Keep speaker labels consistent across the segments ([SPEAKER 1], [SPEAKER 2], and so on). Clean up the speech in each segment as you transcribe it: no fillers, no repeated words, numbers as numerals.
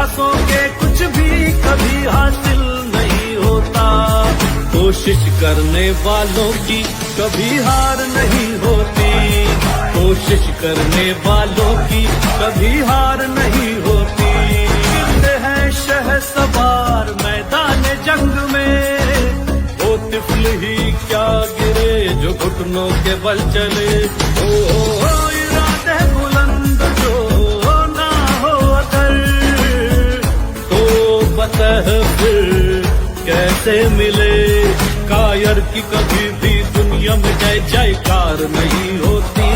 [SPEAKER 1] प्रयासों के कुछ भी कभी हासिल नहीं होता। कोशिश करने वालों की कभी हार नहीं होती। कोशिश करने वालों की कभी हार नहीं होती। गिरते हैं शहसवार मैदान जंग में, वो तिफल ही क्या गिरे जो घुटनों के बल चले। ओ इरादे बुलंद जो ना हो अगर, तो बतह फिर कैसे मिले। कायर की कभी भी दुनिया में जय जयकार नहीं होती।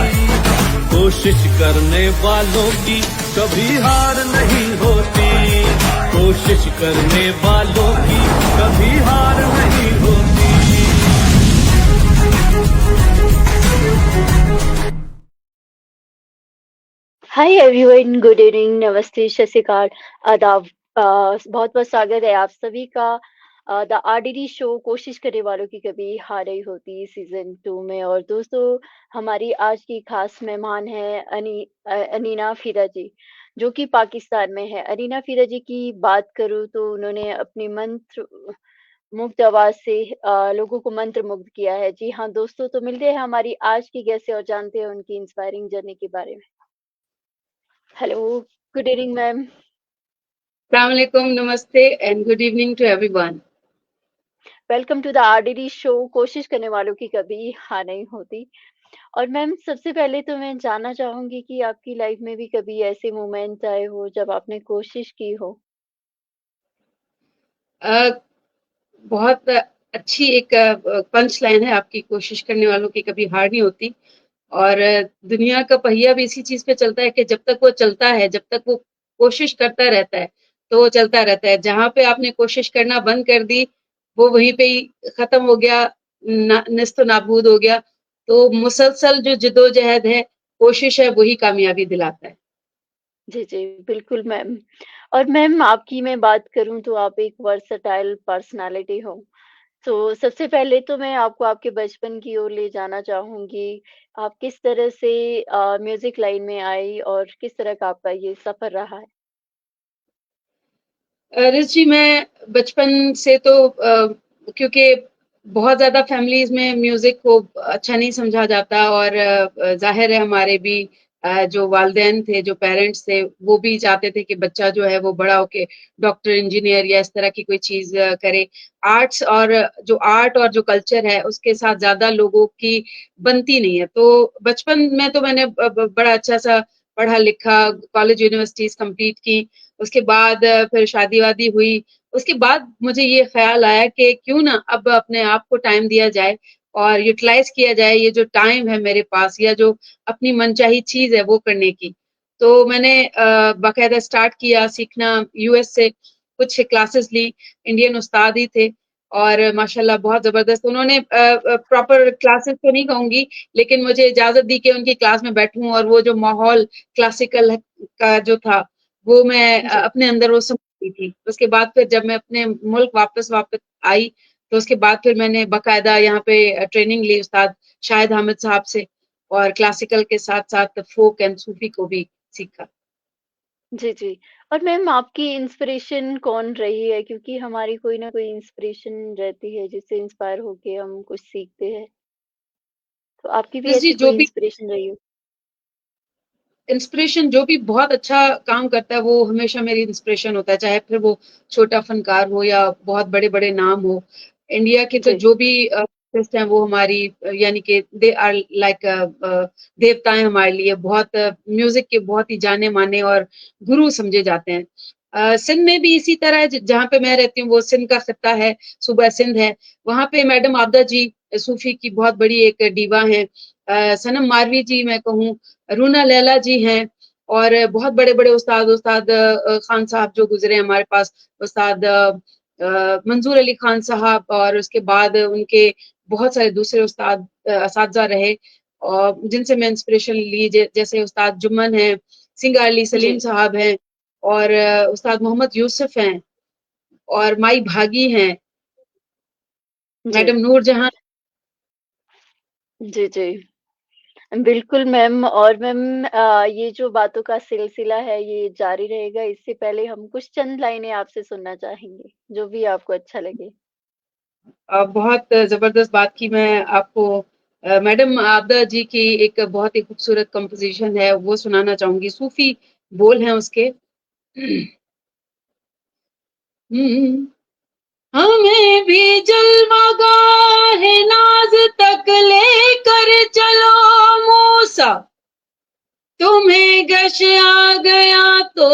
[SPEAKER 1] कोशिश करने वालों की कभी हार नहीं होती। कोशिश करने वालों की कभी हार नहीं होती।
[SPEAKER 2] हाय एवरीवन, गुड इवनिंग, नमस्ते, सत श्री अकाल, आदाब। बहुत बहुत स्वागत है आप सभी का द आरडीडी शो कोशिश करने वालों की कभी हार नहीं होती सीजन 2 में। और दोस्तों, हमारी आज की खास मेहमान है अनीना फिदा जी, जो कि पाकिस्तान में है। अनीना फिदा जी की बात करूँ तो उन्होंने अपनी मंत्र मुग्ध आवाज से लोगों को मंत्र मुग्ध किया है। जी हाँ दोस्तों, तो मिलते हैं हमारी आज की गेस्ट से और जानते हैं उनकी इंस्पायरिंग जर्नी के बारे में। Hello, good evening ma'am.
[SPEAKER 3] Assalamualaikum, namaste, and good evening to everyone.
[SPEAKER 2] Welcome to the RDD show कोशिश करने वालों की कभी हार नहीं होती। और मैम, सबसे पहले तो मैं जानना चाहूंगी कि आपकी लाइफ में भी कभी ऐसे मोमेंट आए हो जब आपने कोशिश की हो।
[SPEAKER 3] अ, बहुत अच्छी एक पंच लाइन है आपकी, कोशिश करने वालों की कभी हार नहीं होती। और दुनिया का पहिया भी इसी चीज पे चलता है कि जब तक वो चलता है, जब तक वो कोशिश करता रहता है, तो वो चलता रहता है। जहां पे आपने कोशिश करना बंद कर दी, वो वहीं पे ही खत्म हो गया, निस्तो नाबूद हो गया। तो मुसलसल जो जिदोजहद है, कोशिश है, वही कामयाबी दिलाता है।
[SPEAKER 2] जी जी, बिल्कुल मैम। और मैम, आपकी मैं बात करूं तो आप एक वर्सटाइल पर्सनालिटी हो। तो सबसे पहले तो मैं आपको आपके बचपन की ओर ले जाना चाहूंगी। आप किस तरह से म्यूजिक लाइन में आई और किस तरह का आपका ये सफर रहा है।
[SPEAKER 3] रिच जी, मैं बचपन से तो क्योंकि बहुत ज़्यादा फैमिलीज़ में म्यूज़िक को अच्छा नहीं समझा जाता, और ज़ाहिर है हमारे भी जो वालिदैन थे, जो पेरेंट्स थे, वो भी चाहते थे कि बच्चा जो है वो बड़ा होके डॉक्टर, इंजीनियर या इस तरह की कोई चीज़ करे। जो आर्ट और जो कल्चर है, उसके साथ ज़्यादा लोगों की बनती नहीं है। तो बचपन में तो मैंने बड़ा अच्छा-सा पढ़ा-लिखा, कॉलेज, यूनिवर्सिटीज़ कंप्लीट की। उसके बाद फिर शादी-वादी हुई। उसके बाद मुझे ये ख़्याल आया कि क्यों ना अब अपने आप को टाइम दिया जाए और यूटिलाइज़ किया जाए ये जो टाइम है मेरे पास, या जो अपनी मनचाही चीज़ है वो करने की। तो मैंने बाकायदा स्टार्ट किया सीखना, यूएस से कुछ क्लासेस ली, इंडियन उस्ताद ही थे, और माशाल्लाह बहुत ज़बरदस्त उन्होंने प्रॉपर क्लासेस तो नहीं कहूँगी, लेकिन मुझे इजाज़त दी कि उनकी क्लास में बैठूँ, और वो जो माहौल क्लासिकल का जो था, वो मैं
[SPEAKER 2] जी।
[SPEAKER 3] अपने अंदर वो समझती थी। उसके बाद फिर जब मैं अपने मुल्क वापस वापस आई, तो उसके बाद फिर मैंने बाकायदा यहाँ पे ट्रेनिंग ली उस्ताद शाहिद हामिद साहब से, और क्लासिकल के साथ-साथ फ़ोक एंड सूफ़ी को भी सीखा।
[SPEAKER 2] जी, जी। और मैम, आपकी इंस्पिरेशन कौन रही है? क्योंकि हमारी कोई ना कोई इंस्पिरेशन रहती है जिससे इंस्पायर होके हम कुछ सीखते हैं। तो आपकी भी
[SPEAKER 3] जी,
[SPEAKER 2] ऐसी कोई इंस्पिरेशन रही हो?
[SPEAKER 3] जो भी बहुत अच्छा काम करता है, वो हमेशा मेरी इंस्पिरेशन होता है, चाहे फिर वो छोटा फनकार हो या बहुत बड़े-बड़े नाम हो। इंडिया के तो
[SPEAKER 2] जी,
[SPEAKER 3] जो भी आर्टिस्ट हैं, वो हमारी यानी कि दे आर लाइक देवताएँ हमारे लिए, बहुत म्यूज़िक के बहुत ही जाने-माने और गुरु समझे जाते हैं। सिंध में भी इसी तरह है, जहाँ पे मैं रहती हूँ, वो सिंध का खित्ता है, सूबा सिंध है। वहाँ पे मैडम आबदा जी सूफ़ी की बहुत बड़ी एक डीवा हैं। सनम मारवी जी मैं कहूँ, रूना लैला जी हैं, और बहुत बड़े-बड़े उस्ताद खान साहब जो गुज़रे हमारे पास, उस्ताद मंज़ूर अली खान साहब, और उसके बाद उनके बहुत सारे दूसरे उस्ताद असातिज़ा रहे, और जिनसे मैं इंस्पिरेशन ली, जैसे उस्ताद जुम्मन हैं, सिंगार अली
[SPEAKER 2] जी,
[SPEAKER 3] सलीम साहब हैं, और उस्ताद मोहम्मद यूसुफ हैं, और माई भागी हैं,
[SPEAKER 2] जी।
[SPEAKER 3] मैडम नूरजहां।
[SPEAKER 2] जी, जी। बिल्कुल मैम। और मैम ये जो बातों का सिलसिला है ये जारी रहेगा। इससे पहले हम कुछ चंद लाइनें आपसे सुनना चाहेंगे, जो भी आपको अच्छा लगे।
[SPEAKER 3] बहुत ज़बरदस्त बात की मैं आपको मैडम आबदा जी की एक बहुत ही खूबसूरत कंपोज़िशन है, वो सुनाना चाहूँगी। सूफ़ी बोल हैं उसके। हुँ। हमें भी जलवागाह नाज़ तक लेकर चलो मूसा, तुम्हें गश आ गया तो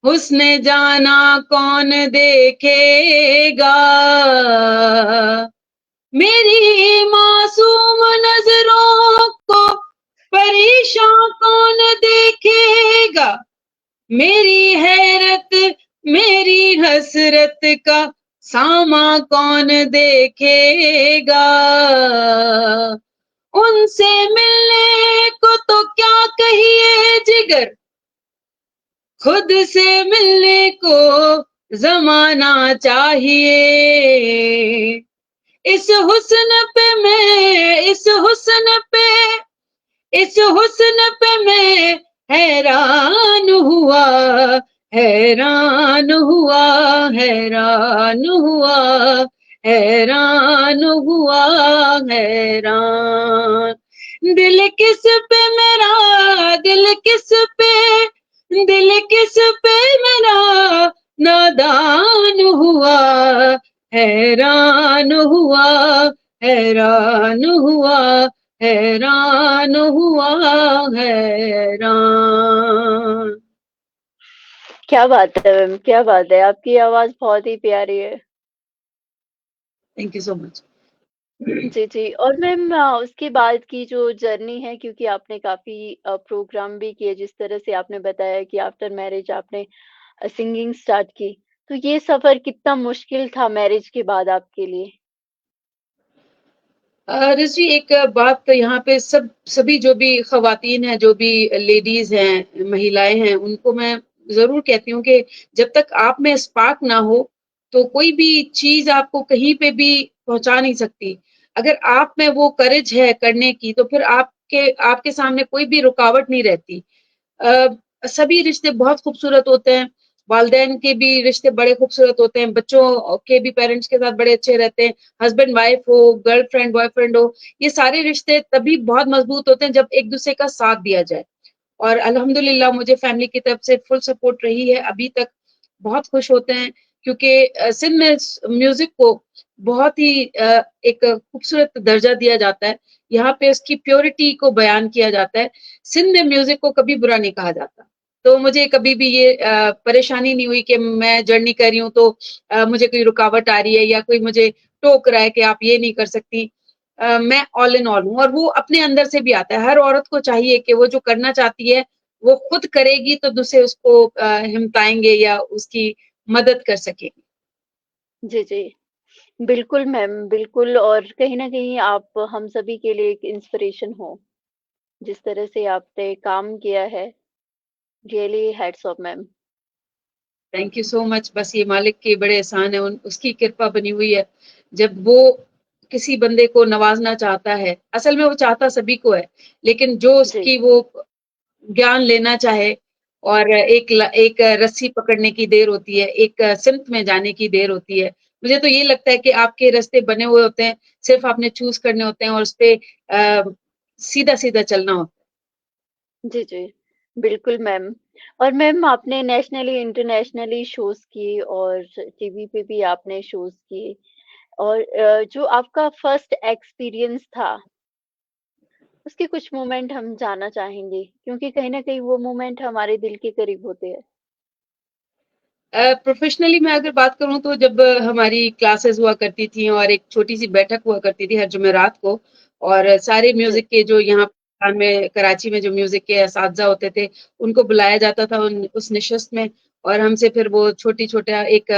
[SPEAKER 3] हुस्न जाना कौन देखेगा। मेरी मासूम नजरों को परेशान कौन देखेगा। मेरी हैरत मेरी हसरत का सामा कौन देखेगा। उनसे मिलने को तो क्या कहिए जिगर, खुद से मिलने को ज़माना चाहिए। इस हुस्न पे मैं इस हुस्न पे मैं हैरान हुआ, हैरान हुआ, हैरान हुआ, हैरान हुआ, हैरान। दिल किस पे मेरा, दिल किस पे मेरा नादान हुआ, हैरान हुआ, हैरान हुआ, हैरान हुआ, हैरान।
[SPEAKER 2] क्या बात है मैम, क्या बात है! आपकी आवाज़ बहुत ही प्यारी है।
[SPEAKER 3] Thank you so much.
[SPEAKER 2] जी, जी। और मैम उसके बाद की जो जर्नी है, क्योंकि आपने काफ़ी प्रोग्राम भी किए, जिस तरह से आपने बताया कि आफ्टर मैरिज आपने सिंगिंग स्टार्ट की। तो ये सफ़र कितना मुश्किल था मैरिज के बाद आपके लिए?
[SPEAKER 3] ऋषि एक बात तो यहाँ पे सभी जो भी ख़वातीन हैं, जो भी लेडीज़ हैं, महिलाएँ हैं, उनको मैं ज़रूर कहती हूँ कि जब तक आप में स्पार्क ना हो, तो कोई भी चीज़ आपको कहीं पे भी पहुँचा नहीं सकती। अगर आप में वो करेज है करने की, तो फिर आपके आपके सामने कोई भी रुकावट नहीं रहती। सभी रिश्ते बहुत खूबसूरत होते हैं, वालिदैन के भी रिश्ते बड़े खूबसूरत होते हैं, बच्चों के भी पेरेंट्स के साथ बड़े अच्छे रहते हैं, हस्बैंड-वाइफ हो, गर्लफ्रेंड, बॉयफ्रेंड हो, ये सारे रिश्ते तभी बहुत मज़बूत होते हैं जब एक-दूसरे का साथ दिया जाए। और अल्हम्दुलिल्लाह मुझे फैमिली की तरफ से फुल सपोर्ट रही है, अभी तक बहुत खुश होते हैं क्योंकि सिंध में म्यूज़िक को बहुत ही एक खूबसूरत दर्जा दिया जाता है। यहाँ पे उसकी प्योरिटी को बयान किया जाता है। सिंध में म्यूज़िक को कभी बुरा नहीं कहा जाता। तो मुझे कभी भी ये परेशानी नहीं हुई कि मैं जर्नी कर रही हूँ तो मुझे कोई रुकावट आ रही है या कोई मुझे टोक रहा है कि आप ये नहीं कर सकती। मैं ऑल इन ऑल हूँ और वो अपने अंदर से भी आता है। हर औरत को चाहिए कि वो जो करना चाहती है, वो खुद करेगी तो दूसरे उसको हिमताएँगे या उसकी मदद कर सकेंगे।
[SPEAKER 2] जी, जी। बिल्कुल मैम, बिल्कुल। और कहीं न कहीं आप हम सभी के लिए एक इंस्पिरेशन हो, जिस तरह से आपने काम किया है। Really hats off ma'am.
[SPEAKER 3] Thank you so much. बस ये मालिक के बड़े एहसान है, उन उसकी कृपा बनी हुई है। जब वो किसी बंदे को नवाज़ना चाहता है, असल में वो चाहता सभी को है, लेकिन जो
[SPEAKER 2] जी।
[SPEAKER 3] उसकी वो ज्ञान लेना चाहे और एक रस्सी पकड़ने की देर होती है, एक सिमत में जाने की देर होती है। मुझे तो ये लगता है कि आपके रास्ते बने हुए होते हैं, सिर्फ़ आपने चूज़ करने होते हैं और उसपे सीधा-सीधा चलना होता है।
[SPEAKER 2] जी, जी। बिल्कुल मैम। और मैम आपने नेशनली, इंटरनेशनली शोज़ किए और टीवी पे भी आपने शोज़ किए। और जो आपका फर्स्ट एक्सपीरियंस था, उसके कुछ मोमेंट हम जानना चाहेंगे, क्योंकि कहीं न कहीं वो मोमेंट हमारे दिल के करीब होते हैं।
[SPEAKER 3] प्रोफ़ेशनली मैं अगर बात करूँ तो जब हमारी क्लासेस हुआ करती थी और एक छोटी-सी बैठक हुआ करती थी हर जुमेरात को और सारे
[SPEAKER 2] जी।
[SPEAKER 3] म्यूज़िक के जो यहाँ पाकिस्तान में कराची में जो म्यूज़िक के असातिज़ा होते थे, उनको बुलाया जाता था उन उस नशिस्त में और हमसे फिर वो छोटा एक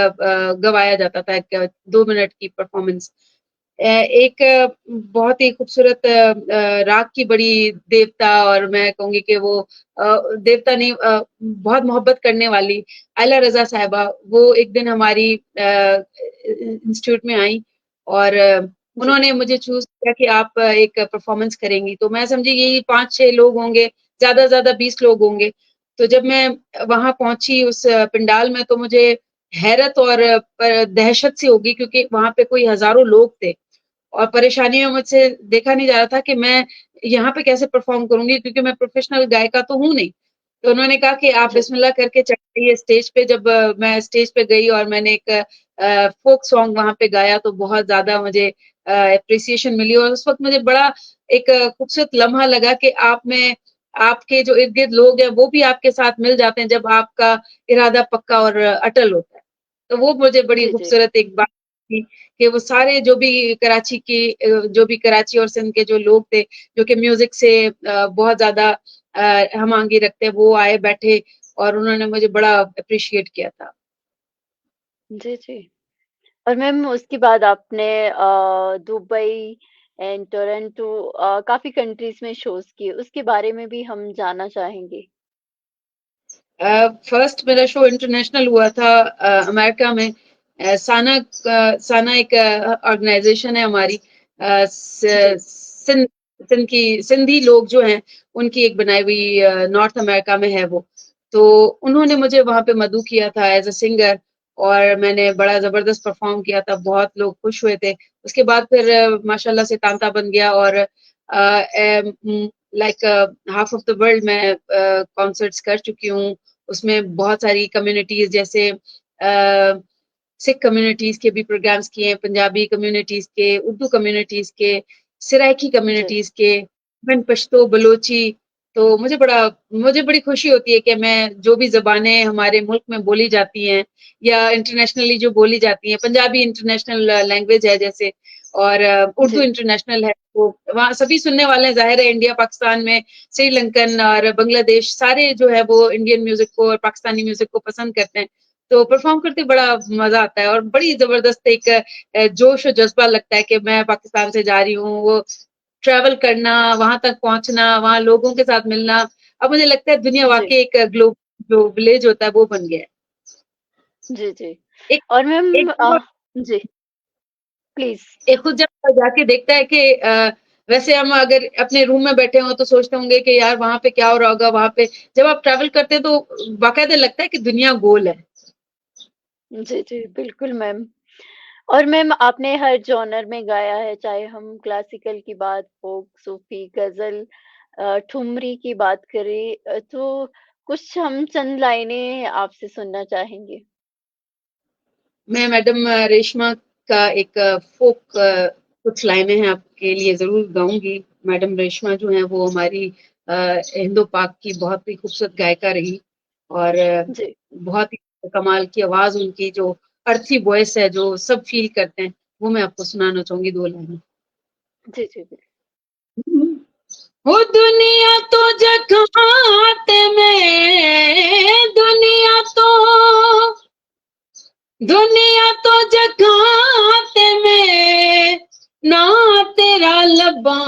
[SPEAKER 3] गवाया जाता था, एक 2 मिनट की परफ़ॉर्मेंस। एक बहुत ही खूबसूरत राग की बड़ी देवता और मैं कहूँगी कि वो देवता नहीं बहुत मोहब्बत करने वाली आयला रज़ा साहिबा, वो एक दिन हमारी इंस्टीट्यूट में आईं और
[SPEAKER 2] जी,
[SPEAKER 3] उन्होंने मुझे चूज़ किया कि आप एक परफ़ॉर्मेंस करेंगी। तो मैं समझी यही 5-6 लोग होंगे, ज़्यादा से ज़्यादा 20 लोग होंगे। तो जब मैं वहाँ पहुँची उस पंडाल में, तो मुझे हैरत और दहशत सी हो गई, क्योंकि वहाँ पे कोई हज़ारों लोग थे और परेशानी में मुझसे देखा नहीं जा रहा था कि मैं यहाँ पे कैसे परफ़ॉर्म करूँगी, क्योंकि मैं प्रोफ़ेशनल गायिका तो हूँ नहीं। तो उन्होंने कहा कि आप
[SPEAKER 2] जी,
[SPEAKER 3] बिस्मिल्लाह करके चढ़िए स्टेज पे। जब मैं स्टेज पे गई और मैंने एक फ़ोक सॉन्ग वहाँ पे गाया, तो बहुत ज़्यादा मुझे एप्रिसिएशन मिली और उस वक़्त मुझे बड़ा एक खूबसूरत लम्हा लगा कि आप में आपके जो इर्द-गिर्द लोग हैं, वो भी आपके साथ मिल जाते हैं जब आपका इरादा पक्का और अटल होता है। तो वो मुझे बड़ी
[SPEAKER 2] जी, जी,
[SPEAKER 3] खूबसूरत एक बात थी कि वो सारे जो भी कराची की जो भी कराची और सिंध के जो लोग थे, जो कि म्यूज़िक से बहुत ज़्यादा हम-आहंगी रखते हैं, वो आए बैठे और उन्होंने मुझे बड़ा एप्रिशिएट किया था।
[SPEAKER 2] जी, जी। और मैम उसके बाद आपने दुबई एंड टोरंटो काफ़ी कंट्रीज़ में शोज़ किए, उसके बारे में भी हम जानना चाहेंगे?
[SPEAKER 3] फर्स्ट मेरा शो इंटरनेशनल हुआ था अमेरिका में। साना एक ऑर्गेनाइज़ेशन है हमारी,
[SPEAKER 2] जी,
[SPEAKER 3] सिंधी लोग जो हैं, उनकी एक बनाई हुई नॉर्थ अमेरिका में है वो। तो उन्होंने मुझे वहाँ पे मदऊ किया था एज़ अ सिंगर और मैंने बड़ा ज़बरदस्त परफ़ॉर्म किया था, बहुत लोग खुश हुए थे। उसके बाद फिर माशाल्लाह से तांता बन गया और like half of the world मैं कॉन्सर्ट्स कर चुकी हूँ। उसमें बहुत सारी कम्युनिटीज़ जैसे सिख कम्युनिटीज़ के भी प्रोग्राम्स किए हैं, पंजाबी कम्युनिटीज़ के, उर्दू कम्युनिटीज़ के, सराइकी
[SPEAKER 2] जी,
[SPEAKER 3] कम्युनिटीज़ के, इवन पश्तो, बलोची। तो मुझे बड़ी खुशी होती है कि मैं जो भी ज़बानें हमारे मुल्क में बोली जाती हैं या इंटरनेशनली जो बोली जाती हैं, पंजाबी इंटरनेशनल लैंग्वेज है जैसे, और उर्दू
[SPEAKER 2] जी,
[SPEAKER 3] इंटरनेशनल है, तो वहाँ सभी सुनने वाले हैं। ज़ाहिर है इंडिया, पाकिस्तान में श्रीलंकन और बांग्लादेश सारे जो है वो इंडियन म्यूज़िक को और पाकिस्तानी म्यूज़िक को पसंद करते हैं। तो परफ़ॉर्म करते बड़ा मज़ा आता है और बड़ी ज़बरदस्त एक जोश और जज़्बा लगता है कि मैं पाकिस्तान से जा रही हूँ। वो ट्रैवल करना, वहाँ तक पहुँचना, वहाँ लोगों के साथ मिलना, अब मुझे लगता है दुनिया
[SPEAKER 2] जी,
[SPEAKER 3] वाक़ई एक ग्लोब जो विलेज होता है वो बन गया है।
[SPEAKER 2] जी, जी।
[SPEAKER 3] एक
[SPEAKER 2] और मैम
[SPEAKER 3] एक जब
[SPEAKER 2] जी, प्लीज़।
[SPEAKER 3] एक खुद जब जाके देखता है कि वैसे हम अगर अपने रूम में बैठे हों तो सोचते होंगे कि यार वहाँ पे क्या हो रहा होगा वहाँ पे। जब आप ट्रैवल करते हैं तो बाकायदा लगता है कि दुनिया गोल है।
[SPEAKER 2] जी, जी, बिल्कुल मैम। और मैम आपने हर जॉनर में गाया है, चाहे हम क्लासिकल की बात, फ़ोक, सूफ़ी, ग़ज़ल ठुमरी की बात करें तो कुछ हम चंद लाइनें आपसे सुनना चाहेंगे।
[SPEAKER 3] मैं मैडम रेशमा का एक फ़ोक कुछ लाइनें हैं आपके लिए ज़रूर गाऊँगी। मैडम रेशमा जो हैं वो हमारी हिंदू-पाक की बहुत ही खूबसूरत गायिका रही और
[SPEAKER 2] जी,
[SPEAKER 3] बहुत ही कमाल की आवाज़ उनकी जो अर्थी वॉइस है, जो सब फ़ील करते हैं, वो मैं आपको सुनाना चाहूँगी 2 लाइनें।
[SPEAKER 2] जी, जी, बिल्कुल।
[SPEAKER 3] हो दुनिया तो जगात में दुनिया तो जगात में ना तेरा लबा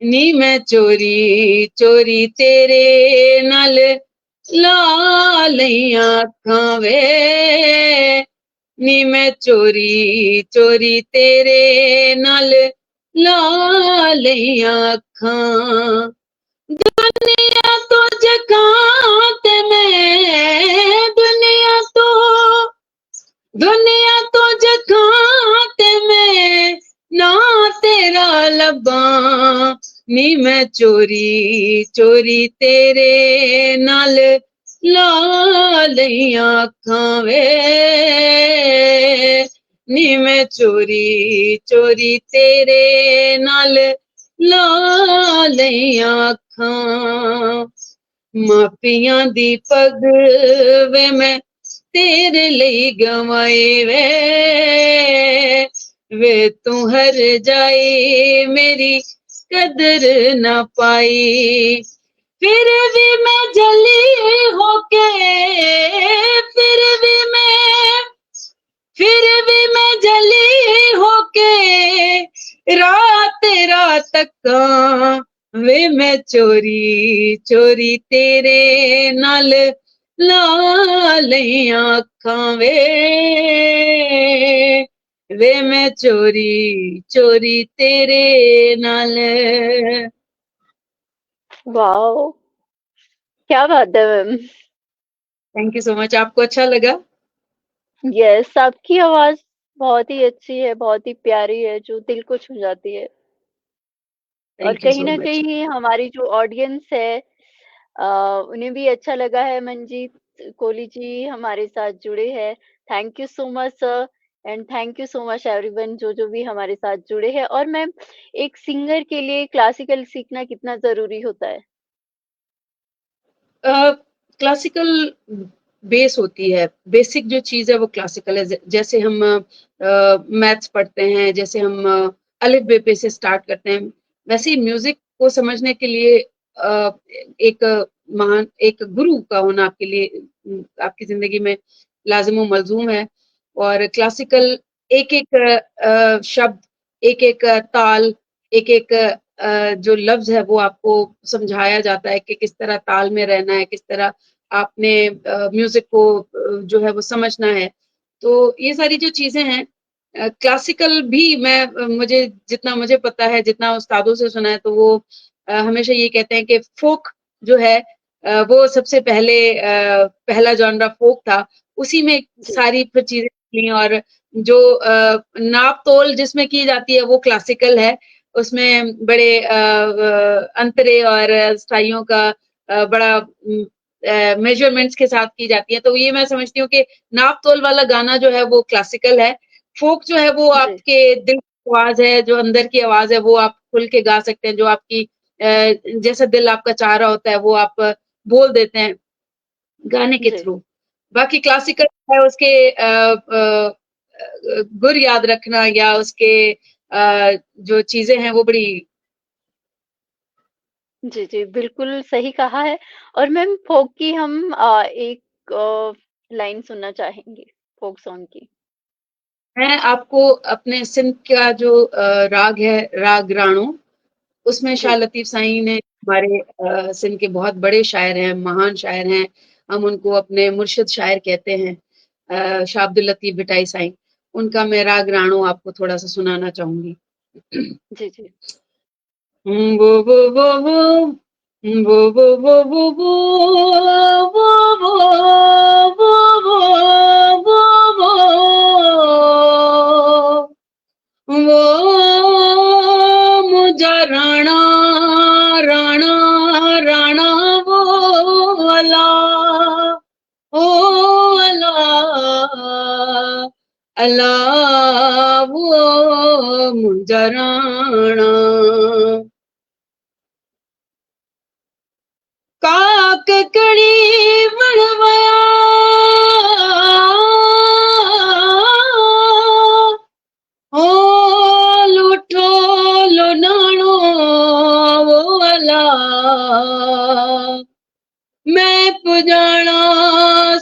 [SPEAKER 3] नी मैं चोरी चोरी तेरे नाल ला लईयां अखां वे नी मैं चोरी चोरी तेरे नाल ला लईयां अखां दुनिया तो जगात में दुनिया तो जगात में ना तेरा लबा नी मैं चोरी चोरी तेरे नाल ला लईयां अखां वे नी मैं चोरी चोरी तेरे नाल ला लईयां अखां मापियां दी पग वे मैं तेरे ਲਈ ਗਵਾਏ ਵੇ ਤੂੰ ਹਰ ਜਾਈ ਮੇਰੀ ਕਦਰ ਨਾ ਪਾਈ ਫਿਰ ਵੀ ਮੈਂ ਜਲੀ ਹੋ ਕੇ ਫਿਰ ਵੀ ਮੈਂ फिर भी मैं जली होके रात रात तक्का वे मैं चोरी चोरी तेरे नाल ला लईयां अखां वे वे मैं चोरी चोरी तेरे नाल।
[SPEAKER 2] वाओ! क्या बात है ma'am.
[SPEAKER 3] Thank you so much. आपको अच्छा लगा?
[SPEAKER 2] यस, आपकी आवाज़ बहुत ही अच्छी है, बहुत ही प्यारी है, जो दिल को छू जाती है। और
[SPEAKER 3] थैंक यू
[SPEAKER 2] कहीं
[SPEAKER 3] सो
[SPEAKER 2] न
[SPEAKER 3] मच।
[SPEAKER 2] कहीं हमारी जो ऑडियंस है अ, उन्हें भी अच्छा लगा है। मंजीत कोहली जी हमारे साथ जुड़े हैं। Thank you so much sir and thank you so much everyone जो भी हमारे साथ जुड़े हैं। और मैम, एक सिंगर के लिए क्लासिकल सीखना कितना ज़रूरी होता है?
[SPEAKER 3] क्लासिकल बेस होती है, बेसिक जो चीज़ है वो क्लासिकल है। जैसे हम मैथ्स पढ़ते हैं, जैसे हम अलिफ बे पे से स्टार्ट करते हैं, वैसे ही म्यूज़िक को समझने के लिए एक महान एक गुरु का होना आपके लिए आपकी ज़िंदगी में लाज़िम व मलज़ूम है। और क्लासिकल एक-एक शब्द, एक-एक ताल, एक-एक जो लफ्ज़ है वो आपको समझाया जाता है कि किस तरह ताल में रहना है, किस तरह आपने म्यूज़िक को जो है वो समझना है। तो ये सारी जो चीज़ें हैं क्लासिकल भी मैं मुझे जितना मुझे पता है, जितना उस्तादों से सुना है तो वो हमेशा ये कहते हैं कि फ़ोक जो है वो सबसे पहले पहला जॉनरा फ़ोक था, उसी में
[SPEAKER 2] जी,
[SPEAKER 3] सारी फिर चीज़ें थी। और जो नाप-तोल जिसमें की जाती है वो क्लासिकल है। उसमें बड़े अंतरे और स्थाइयों का बड़ा मेजरमेंट्स के साथ की जाती है। तो ये मैं समझती हूँ कि नाप-तोल वाला गाना जो है वो क्लासिकल है। फ़ोक जो है वो
[SPEAKER 2] जी,
[SPEAKER 3] आपके दिल की आवाज़ है, जो अंदर की आवाज़ है वो आप खुल के गा सकते हैं, जो आपकी जैसा दिल आपका चाह रहा होता है वो आप बोल देते हैं गाने के
[SPEAKER 2] जी।
[SPEAKER 3] थ्रू। बाकी क्लासिकल है उसके गुर याद रखना या उसके जो चीज़ें हैं वो बड़ी
[SPEAKER 2] जी, जी, बिल्कुल सही कहा है। और मैम, फ़ोक की हम एक लाइन सुनना चाहेंगे, फ़ोक सॉन्ग की।
[SPEAKER 3] मैं आपको अपने सिंध का जो राग है, राग राणो, उसमें शाह
[SPEAKER 2] जी,
[SPEAKER 3] लतीफ़ साईं ने हमारे सिंध के बहुत बड़े शायर हैं, महान शायर हैं। हम उनको अपने मुर्शिद शायर कहते हैं। शाह अब्दुल लतीफ़ भिटाई साईं। उनका मैं राग राणो आपको थोड़ा-सा सुनाना चाहूँगी।
[SPEAKER 2] जी, जी।
[SPEAKER 3] वो वो वो वो वो वो वो वो वो वो वो वो वो मुझा राणा राणा राणा वो अला ओ अला अला वो मुझा राणा काक कड़ी मणवया ओ लूठो लोनाणो वो अला मैं पुजाणा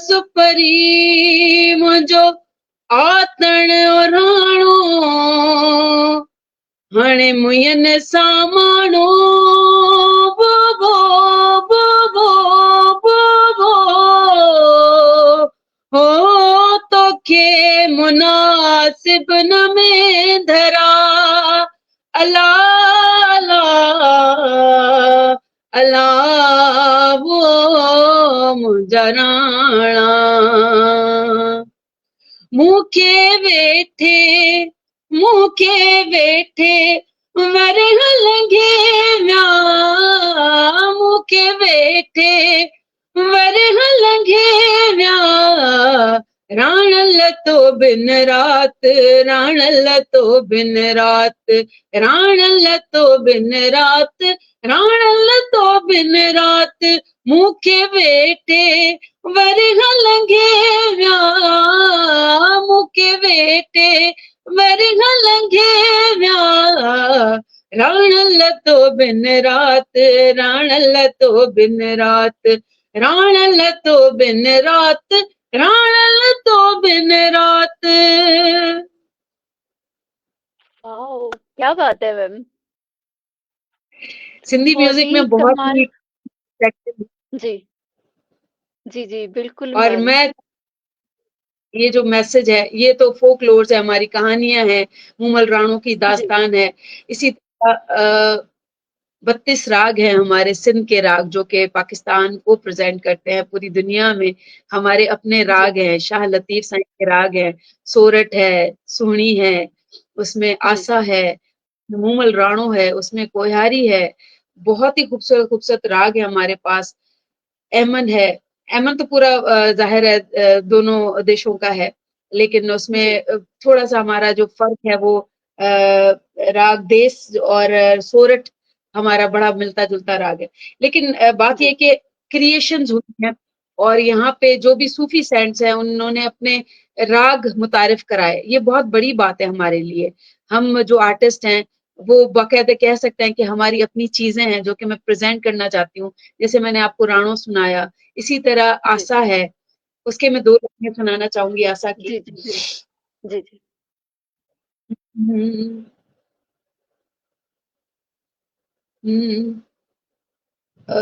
[SPEAKER 3] सुपरी मुंहिंजो आतण राणो हाणे मुयनि सामाणो बोबो बोबो बोबो हो तोखे मुनासिब न में धरा अला अला अला वो मुंहिंजा राणा मूंखे वेठे मूंखे वेठे वरह लॻे विया मूंखे वेठे वरह लॻे विया राण लतो बिन रात राण लतो बिन रात राण लतो बिन रात राण लतो बिन रात मूंखे वेठे वरह लॻे विया मूंखे वेठे वरह लॻे विया राण लतो बिन रात राण लतो बिन रात राण लतो बिन रात राण लतो बिन रात
[SPEAKER 2] वाओ! क्या बात है मैम।
[SPEAKER 3] सिंधी
[SPEAKER 2] बहुत
[SPEAKER 3] म्यूजिक
[SPEAKER 2] ही
[SPEAKER 3] में बहुत
[SPEAKER 2] कमाल।
[SPEAKER 3] ही
[SPEAKER 2] जी, जी, जी, बिल्कुल
[SPEAKER 3] और
[SPEAKER 2] मैम।
[SPEAKER 3] मैं ये जो मैसेज है, ये तो फोकलोर्स है, हमारी कहानियां हैं, मूमल राणों की
[SPEAKER 2] जी,
[SPEAKER 3] दास्तान है। इसी तरह 32 राग हैं हमारे सिंध के राग, जो कि पाकिस्तान को प्रेजेंट करते हैं पूरी दुनिया में। हमारे अपने
[SPEAKER 2] जी,
[SPEAKER 3] राग हैं, शाह लतीफ साईं के राग हैं, सोरठ है, सुहनी है, उसमें
[SPEAKER 2] जी,
[SPEAKER 3] आसा है, मूमल राणो है, उसमें कोहारी है। बहुत ही खूबसूरत खूबसूरत राग है हमारे पास। एमन है, एमन तो पूरा ज़ाहिर है दोनों देशों का है, लेकिन
[SPEAKER 2] जी,
[SPEAKER 3] उसमें थोड़ा-सा हमारा जो फ़र्क है वो राग देस और सोरठ हमारा बड़ा मिलता-जुलता राग है। लेकिन बात ये
[SPEAKER 2] जी,
[SPEAKER 3] है कि क्रिएशंस हुई हैं और यहाँ पे जो भी सूफ़ी सेंट्स हैं, उन्होंने अपने राग मुतारिफ़ कराए। ये बहुत बड़ी बात है हमारे लिए। हम जो आर्टिस्ट हैं, वो बाकायदा कह सकते हैं कि हमारी अपनी चीज़ें हैं, जो कि मैं प्रेज़ेंट करना चाहती हूँ। जैसे मैंने आपको राणो सुनाया, इसी तरह
[SPEAKER 2] जी,
[SPEAKER 3] आसा है, उसके मैं 2 लाइनें सुनाना चाहूँगी आसा की।
[SPEAKER 2] जी, जी, जी, जी, जी,
[SPEAKER 3] हुँ, हुँ, अ,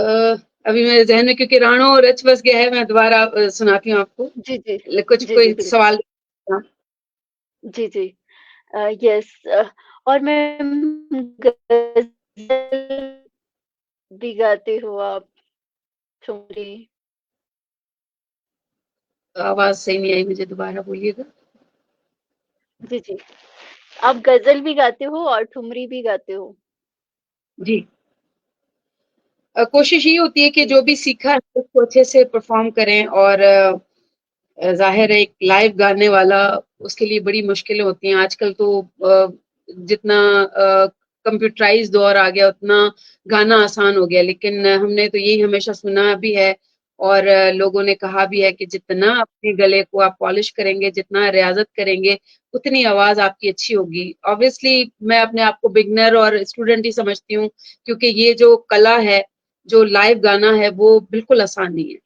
[SPEAKER 3] अभी मेरे ज़हन में क्योंकि राणो रच बस गया है, मैं दोबारा सुनाती हूँ आपको।
[SPEAKER 2] जी, जी,
[SPEAKER 3] कुछ
[SPEAKER 2] जी, जी,
[SPEAKER 3] कोई
[SPEAKER 2] बिल्कुल।
[SPEAKER 3] सवाल। हाँ,
[SPEAKER 2] जी, जी। यस और मैम गज़ल भी गाते हो आप, ठुमरी?
[SPEAKER 3] आवाज़ सही नहीं आई मुझे, दोबारा बोलिएगा।
[SPEAKER 2] जी, जी। आप गज़ल भी गाते हो और ठुमरी भी गाते हो?
[SPEAKER 3] जी। कोशिश ये होती है कि
[SPEAKER 2] जी,
[SPEAKER 3] जो भी सीखा है उसको अच्छे से परफ़ॉर्म करें और ज़ाहिर है एक लाइव गाने वाला, उसके लिए बड़ी मुश्किलें होती हैं। आजकल तो जितना कंप्यूटराइज़्ड दौर आ गया उतना गाना आसान हो गया। लेकिन हमने तो यही हमेशा सुना भी है और लोगों ने कहा भी है कि जितना अपने गले को आप पॉलिश करेंगे, जितना रियाज़त करेंगे, उतनी आवाज़ आपकी अच्छी होगी। ऑब्वियसली मैं अपने आप को बिगिनर और स्टूडेंट ही समझती हूँ, क्योंकि ये जो कला है, जो लाइव गाना है, वो बिल्कुल आसान नहीं है।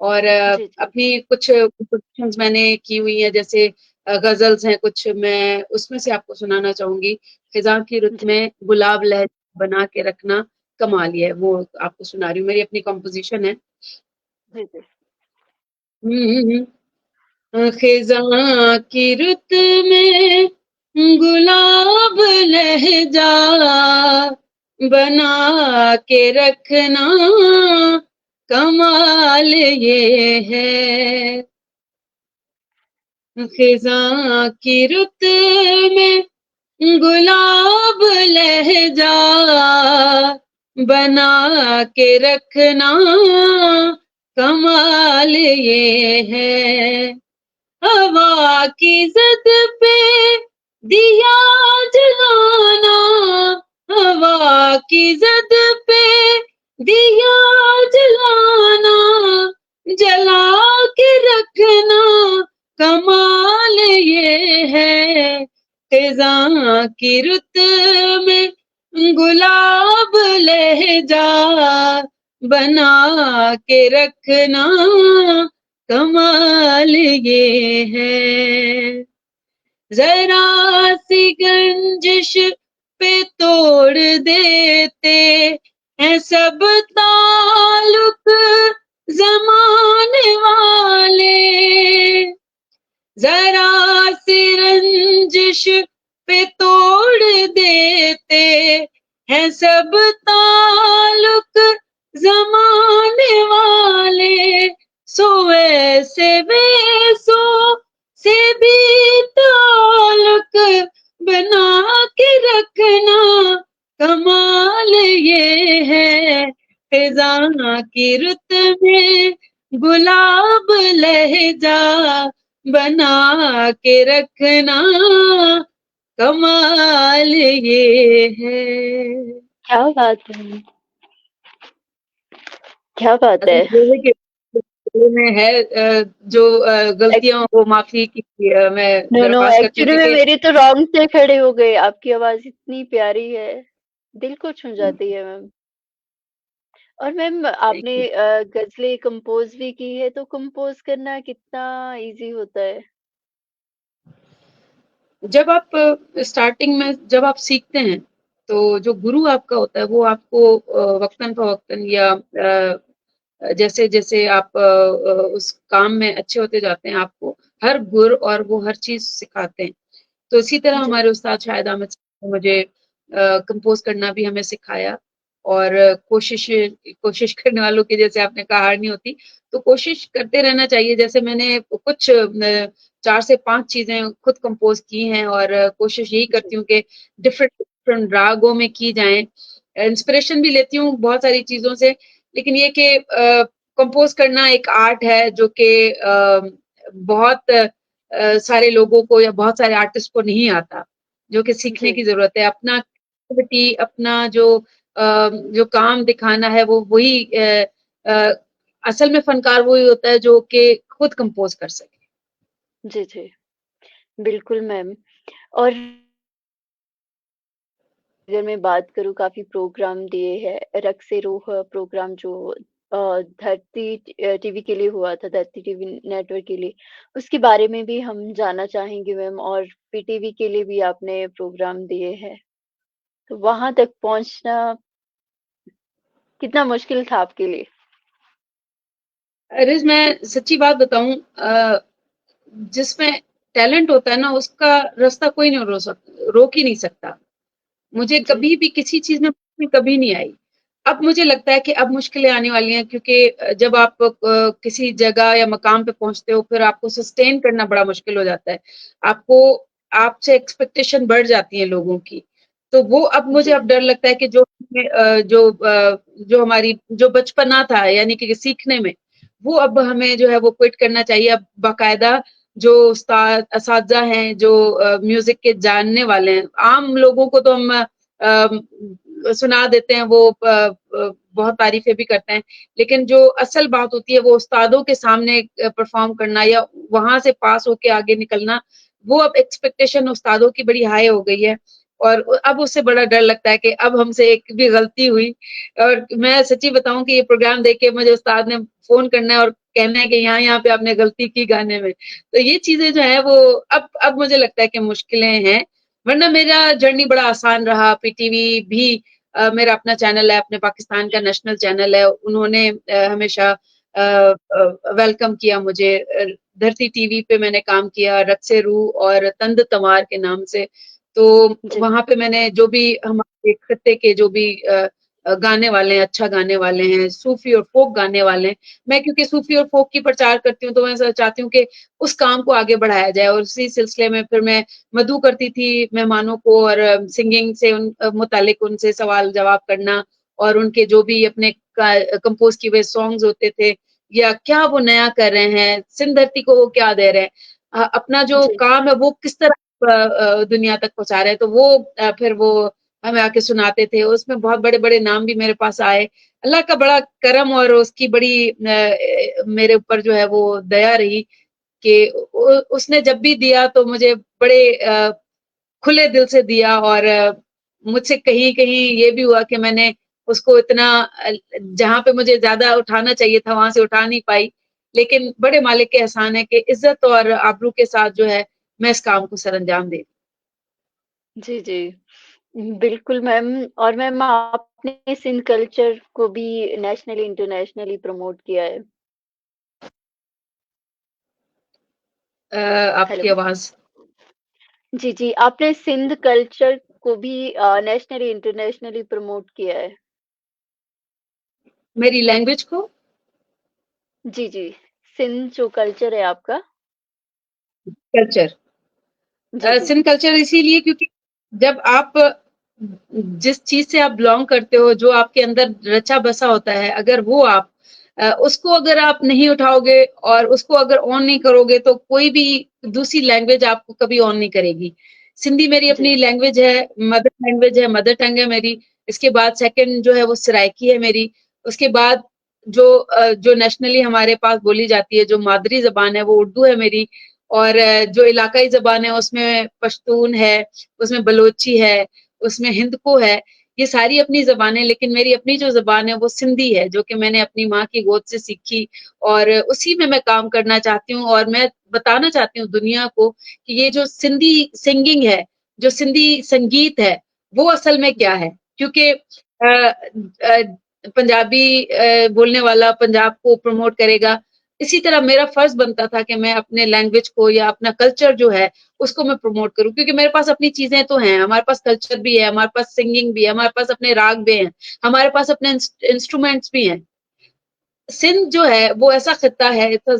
[SPEAKER 3] और
[SPEAKER 2] जी, जी,
[SPEAKER 3] अपनी कुछ कंपोज़िशंस मैंने की हुई हैं, जैसे गज़ल्स हैं कुछ, मैं उसमें से आपको सुनाना चाहूँगी। ख़िज़ां की रुत
[SPEAKER 2] जी,
[SPEAKER 3] में गुलाब लहज़ा बना के रखना कमाल ही है, वो आपको सुना रही हूँ, मेरी अपनी कंपोज़िशन है।
[SPEAKER 2] जी, जी।
[SPEAKER 3] हुँ, ख़िज़ां की रुत में गुलाब लहज़ा बना के रखना कमाल ये है। ख़िज़ां की रुत में गुलाब लहज़ा बना के रखना कमाल ये है। हवा की ज़द पे दिया जलाना, हवा की ज़द पे दिया जलाना, जला के रखना कमाल ये है। ख़िज़ां की रुत में गुलाब लहज़ा बना के रखना कमाल ये है। ज़रा सी गंजिश पे तोड़ देते हैं सब ताल्लुक ज़माने वाले। ज़रा सी रंजिश पे तोड़ देते हैं सब ताल्लुक ज़माने वाले। सो ऐसे वैसों से भी ताल्लुक बना के रखना कमाल ये है। ख़िज़ां की रुत में गुलाब लहज़ा बना के रखना कमाल ये है।
[SPEAKER 2] क्या बात है! क्या बात
[SPEAKER 3] असल
[SPEAKER 2] है!
[SPEAKER 3] ये है कि दिल में है जो
[SPEAKER 2] एक
[SPEAKER 3] गलतियाँ वो माफ़ी की मैं
[SPEAKER 2] नो, नो
[SPEAKER 3] दरख्वास्त करती हूँ,
[SPEAKER 2] एक्चुअली में
[SPEAKER 3] क्योंकि
[SPEAKER 2] मेरे तो रोंगटे खड़े हो गए, आपकी आवाज़ इतनी प्यारी है, दिल को छू जाती है मैम। और मैम
[SPEAKER 3] थैंक
[SPEAKER 2] आपने
[SPEAKER 3] यू।
[SPEAKER 2] गज़लें कंपोज़ भी की है, तो कंपोज़ करना कितना ईज़ी होता है?
[SPEAKER 3] जब आप स्टार्टिंग में जब आप सीखते हैं, तो जो गुरु आपका होता है वो आपको वक़्तन-फ़वक़्तन या जैसे-जैसे आप उस काम में अच्छे होते जाते हैं, आपको हर गुर और वो हर चीज सिखाते हैं। तो इसी तरह
[SPEAKER 2] जी।
[SPEAKER 3] हमारे उस्ताद शाहिद अहमद साहब ने मुझे कंपोज करना भी हमें सिखाया। और कोशिश करने वालों की, जैसे आपने कहा, हार नहीं होती, तो कोशिश करते रहना चाहिए। जैसे मैंने कुछ 4 से 5 चीजें खुद कंपोज की हैं, और कोशिश यही
[SPEAKER 2] जी।
[SPEAKER 3] करती हूँ कि डिफरेंट डिफरेंट रागों में की जाएं। इंस्पिरेशन भी लेती हूँ बहुत सारी चीजों से, लेकिन ये कि कंपोज करना एक आर्ट है जो कि बहुत सारे लोगों को या बहुत सारे आर्टिस्ट को नहीं आता, जो कि सीखने
[SPEAKER 2] जी।
[SPEAKER 3] की जरूरत है। अपना क्रिएटिविटी, अपना जो काम दिखाना है, वो वही असल में फनकार वही होता है जो कि खुद कंपोज कर सके।
[SPEAKER 2] जी। जी। बिल्कुल मैम। और अगर मैं बात करूँ, काफ़ी प्रोग्राम दिए हैं, रक़्स-ए रूह प्रोग्राम जो धरती टीवी के लिए हुआ था, धरती टीवी नेटवर्क के लिए, उसके बारे में भी हम जानना चाहेंगे मैम। और पीटीवी के लिए भी आपने प्रोग्राम दिए हैं, तो वहाँ तक पहुँचना कितना मुश्किल था आपके लिए?
[SPEAKER 3] रिज, मैं सच्ची बात बताऊं, जिसमें टैलेंट होता है ना, उसका रास्ता कोई नहीं रोक ही नहीं सकता। मुझे
[SPEAKER 2] जी।
[SPEAKER 3] कभी भी किसी चीज में मुश्किल कभी नहीं आई। अब मुझे लगता है कि अब मुश्किलें आने वाली हैं, क्योंकि जब आप किसी जगह या मकाम पे पहुंचते हो, फिर आपको सस्टेन करना बड़ा मुश्किल हो जाता है। आपको आपसे एक्सपेक्टेशन बढ़ जाती है लोगों की। तो वो अब मुझे
[SPEAKER 2] जी।
[SPEAKER 3] अब डर लगता है कि जो हमारी जो बचपना था, यानी कि सीखने में, वो अब हमें जो है वो क्विट करना चाहिए। अब बाकायदा जो उस्ताद असातिज़ा हैं, जो म्यूजिक के जानने वाले हैं, आम लोगों को तो हम सुना देते हैं, वो बहुत तारीफें भी करते हैं, लेकिन जो असल बात होती है वो उस्तादों के सामने परफॉर्म करना या वहां से पास होके आगे निकलना, वो अब एक्सपेक्टेशन उस्तादों की बड़ी हाई हो गई है। और अब उससे बड़ा डर लगता है कि अब हमसे एक भी गलती हुई, और मैं सच्ची बताऊं कि ये प्रोग्राम देख के मुझे उस्ताद ने फोन करना है और कहना है कि यहाँ पे आपने गलती की गाने में। तो ये चीजें जो है वो अब मुझे लगता है कि मुश्किलें हैं, वरना मेरा जर्नी बड़ा आसान रहा। पीटीवी भी मेरा अपना चैनल है, अपने पाकिस्तान का नेशनल चैनल है। उन्होंने हमेशा वेलकम किया मुझे। धरती टीवी पे मैंने काम किया, रक़्स-ए रूह और तंद तमार के नाम से। तो
[SPEAKER 2] जी।
[SPEAKER 3] वहां पे मैंने जो भी हमारे खत्ते के जो भी गाने वाले हैं, अच्छा गाने वाले हैं, सूफी और फोक गाने वाले हैं, मैं क्योंकि सूफी और फोक की प्रचार करती हूँ, तो मैं चाहती हूँ कि उस काम को आगे बढ़ाया जाए। और उसी सिलसिले में फिर मैं मधु करती थी मेहमानों को, और सिंगिंग से मुतालिक उनसे सवाल जवाब करना, और उनके जो भी अपने कंपोज किए हुए सॉन्ग्स होते थे, या क्या वो नया कर रहे हैं, सिंध धरती को वो क्या दे रहे हैं, अपना जो
[SPEAKER 2] जी।
[SPEAKER 3] काम है वो किस तरह दुनिया तक पहुंचा रहे हैं। तो वो फिर वो हमें आके सुनाते थे। उसमें बहुत बड़े बड़े नाम भी मेरे पास आए। अल्लाह का बड़ा करम और उसकी बड़ी मेरे ऊपर जो है वो दया रही कि उसने जब भी दिया तो मुझे बड़े खुले दिल से दिया। और मुझसे कहीं कहीं ये भी हुआ कि मैंने उसको इतना जहां पे मुझे ज्यादा उठाना चाहिए था वहां से उठा नहीं पाई, लेकिन बड़े मालिक के एहसान है कि इज्जत और आबरू के साथ जो है मैं इस काम को सरअंजाम दे।
[SPEAKER 2] जी। जी। बिल्कुल मैम। और मैम, आपने सिंध कल्चर को भी नेशनली इंटरनेशनली प्रमोट किया है।
[SPEAKER 3] आपकी
[SPEAKER 2] हेलो।
[SPEAKER 3] आवाज।
[SPEAKER 2] जी। जी। आपने सिंध कल्चर को भी नेशनली इंटरनेशनली प्रमोट किया है।
[SPEAKER 3] मेरी लैंग्वेज को।
[SPEAKER 2] जी। जी। सिंध जो कल्चर है आपका।
[SPEAKER 3] कल्चर।
[SPEAKER 2] जी। जी।
[SPEAKER 3] सिंध कल्चर इसीलिए क्योंकि जब आप जिस चीज से आप बिलोंग करते हो, जो आपके अंदर रचा बसा होता है, अगर वो आप उसको अगर आप नहीं उठाओगे और उसको अगर ऑन नहीं करोगे, तो कोई भी दूसरी लैंग्वेज आपको कभी ऑन नहीं करेगी। सिंधी मेरी अपनी
[SPEAKER 2] जी।
[SPEAKER 3] लैंग्वेज है, मदर लैंग्वेज है, मदर टंग है मेरी। इसके बाद सेकंड जो है वो सराइकी है मेरी। उसके बाद जो नेशनली हमारे पास बोली जाती है, जो मादरी जबान है, वो उर्दू है मेरी। और जो इलाकाई ज़बान है उसमें पश्तून है, उसमें बलोची है, उसमें हिंदको है। ये सारी अपनी ज़बानें, लेकिन मेरी अपनी जो ज़बान है वो सिंधी है, जो कि मैंने अपनी माँ की गोद से सीखी, और उसी में मैं काम करना चाहती हूँ। और मैं बताना चाहती हूँ दुनिया को कि ये जो सिंधी सिंगिंग है, जो सिंधी संगीत है, वो असल में क्या
[SPEAKER 2] जी।
[SPEAKER 3] है। क्योंकि पंजाबी बोलने वाला पंजाब को प्रमोट करेगा, इसी तरह मेरा फर्ज बनता था कि मैं अपने लैंग्वेज को या अपना कल्चर जो है उसको मैं प्रमोट करूं, क्योंकि मेरे पास अपनी चीजें तो हैं, हमारे पास कल्चर भी है, हमारे पास सिंगिंग भी है, हमारे पास अपने राग भी हैं, हमारे पास अपने इंस्ट्रूमेंट्स भी हैं। सिंध जो है वो ऐसा खित्ता है, इतना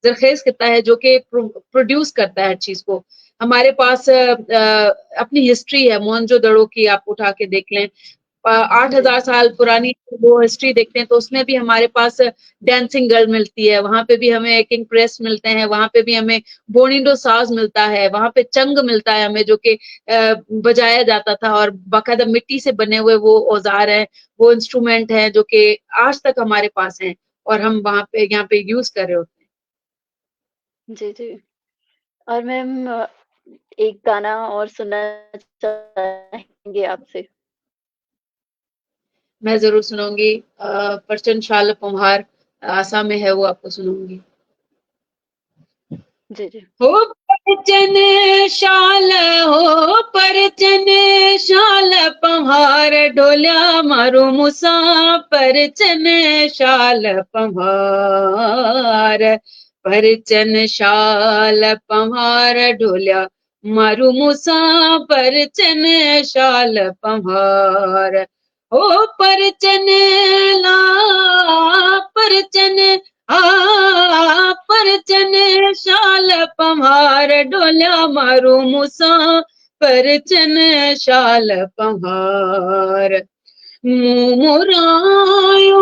[SPEAKER 3] जरखेज खित्ता है जो कि प्रोड्यूस करता है हर चीज को। हमारे पास अपनी हिस्ट्री है, मोहनजोदड़ो की आप उठा के देख लें, 8,000 साल पुरानी वो हिस्ट्री देखते हैं तो उसमें भी हमारे पास डांसिंग गर्ल मिलती है, वहां पे भी हमें किंग प्रेस मिलते हैं, वहां पे भी हमें बोनिंडो साज मिलता है, वहां पे चंग मिलता है हमें जो कि बजाया जाता था, और बाकायदा मिट्टी से बने हुए वो औजार हैं, वो इंस्ट्रूमेंट हैं जो कि आज तक हमारे पास हैं और हम वहां पे यहाँ पे यूज कर रहे होते हैं।
[SPEAKER 2] जी, जी। और मैम एक गाना और सुनना चाहेंगे आपसे?
[SPEAKER 3] मैं जरूर सुनाऊंगी, परचन शाल पंहार आसाम में है, वो आपको सुनाऊंगी।
[SPEAKER 2] जी, जी।
[SPEAKER 3] हो परचन शाल, हो परचन शाल पंहार ढोल्या मारू मुसा, परचन शाल पंहार, परचन शाल पंहार ढोल्या मारू मुसा, परचन शाल पंहार। हो परचन ला परचन आ परचन शाल पंहार ढोल्या मारू मुसा, परचन शाल पंहार। मुँह मोरायो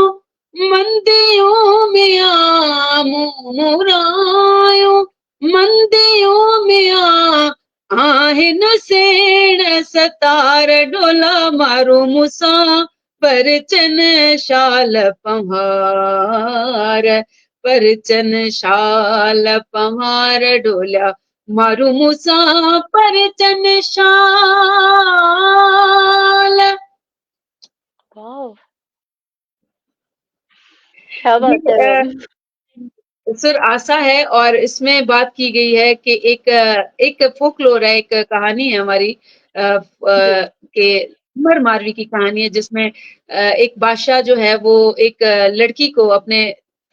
[SPEAKER 3] मंदियों में आ, मुँह मोरायो मंदियों में आ, आहिन सेण सतार ढोला मारू मुसा, परचन शाल पंहार, परचन शाल पंहार ढोल्या मारू मुसा, परचन शाल।
[SPEAKER 2] वाओ! क्या बात है
[SPEAKER 3] ये
[SPEAKER 2] मैम।
[SPEAKER 3] सुर आसा है और इसमें बात की गई है कि एक फोकलोर है, एक कहानी है हमारी
[SPEAKER 2] जी,
[SPEAKER 3] के उमर मारवी की कहानी है, जिसमें एक बादशाह जो है वो एक लड़की को अपने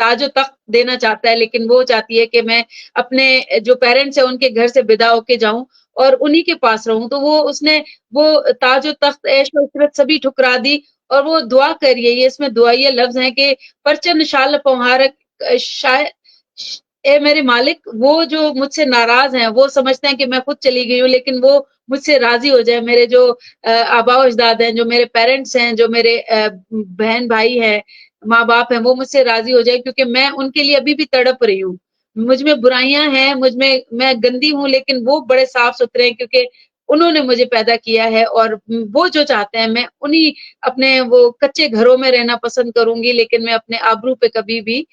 [SPEAKER 3] ताजो तख्त देना चाहता है, लेकिन वो चाहती है कि मैं अपने जो पेरेंट्स है उनके घर से विदा होके जाऊं और उन्हीं के पास रहूं। तो वो ताजो तख्त ऐश और इशरत सभी ठुकरा दी और वो दुआ करिए, ये इसमें दुआइया लफ्ज हैं कि परचन शाल पंहार, शायद ए मेरे मालिक, वो जो मुझसे नाराज हैं, वो समझते हैं कि मैं खुद चली गई हूँ, लेकिन वो मुझसे राजी हो जाए। मेरे जो आबा अजदाद हैं, जो मेरे पेरेंट्स हैं, जो मेरे बहन भाई हैं, माँ बाप हैं, वो मुझसे राजी हो जाए, क्योंकि मैं उनके लिए अभी भी तड़प रही हूँ। मुझ में बुराइयां हैं, मुझ में मैं गंदी हूँ, लेकिन वो बड़े साफ सुथरे हैं, क्योंकि उन्होंने मुझे पैदा किया है और वो जो चाहते हैं, मैं उन्हीं अपने वो कच्चे घरों में रहना पसंद करूंगी, लेकिन मैं अपने आबरू पे कभी भी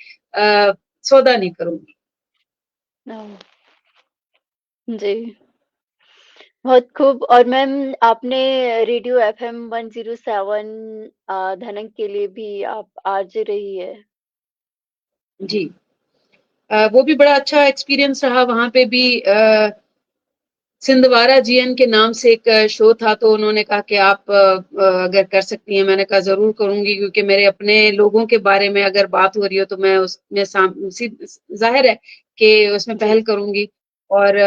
[SPEAKER 3] सौदा नहीं करूंगी।
[SPEAKER 2] ओह! जी, बहुत खूब। और मैम आपने रेडियो एफएम 107 धनक के लिए भी आप आरजे रही है।
[SPEAKER 3] जी। वो भी बड़ा अच्छा एक्सपीरियंस रहा, वहां पे भी सिंधवारा जीएन के नाम से एक शो था, तो उन्होंने कहा कि आप अगर कर सकती हैं, मैंने कहा जरूर करूंगी, क्योंकि मेरे अपने लोगों के बारे में अगर बात हो रही हो तो मैं उसमें जाहिर है कि उसमें
[SPEAKER 2] जी,
[SPEAKER 3] पहल करूंगी। और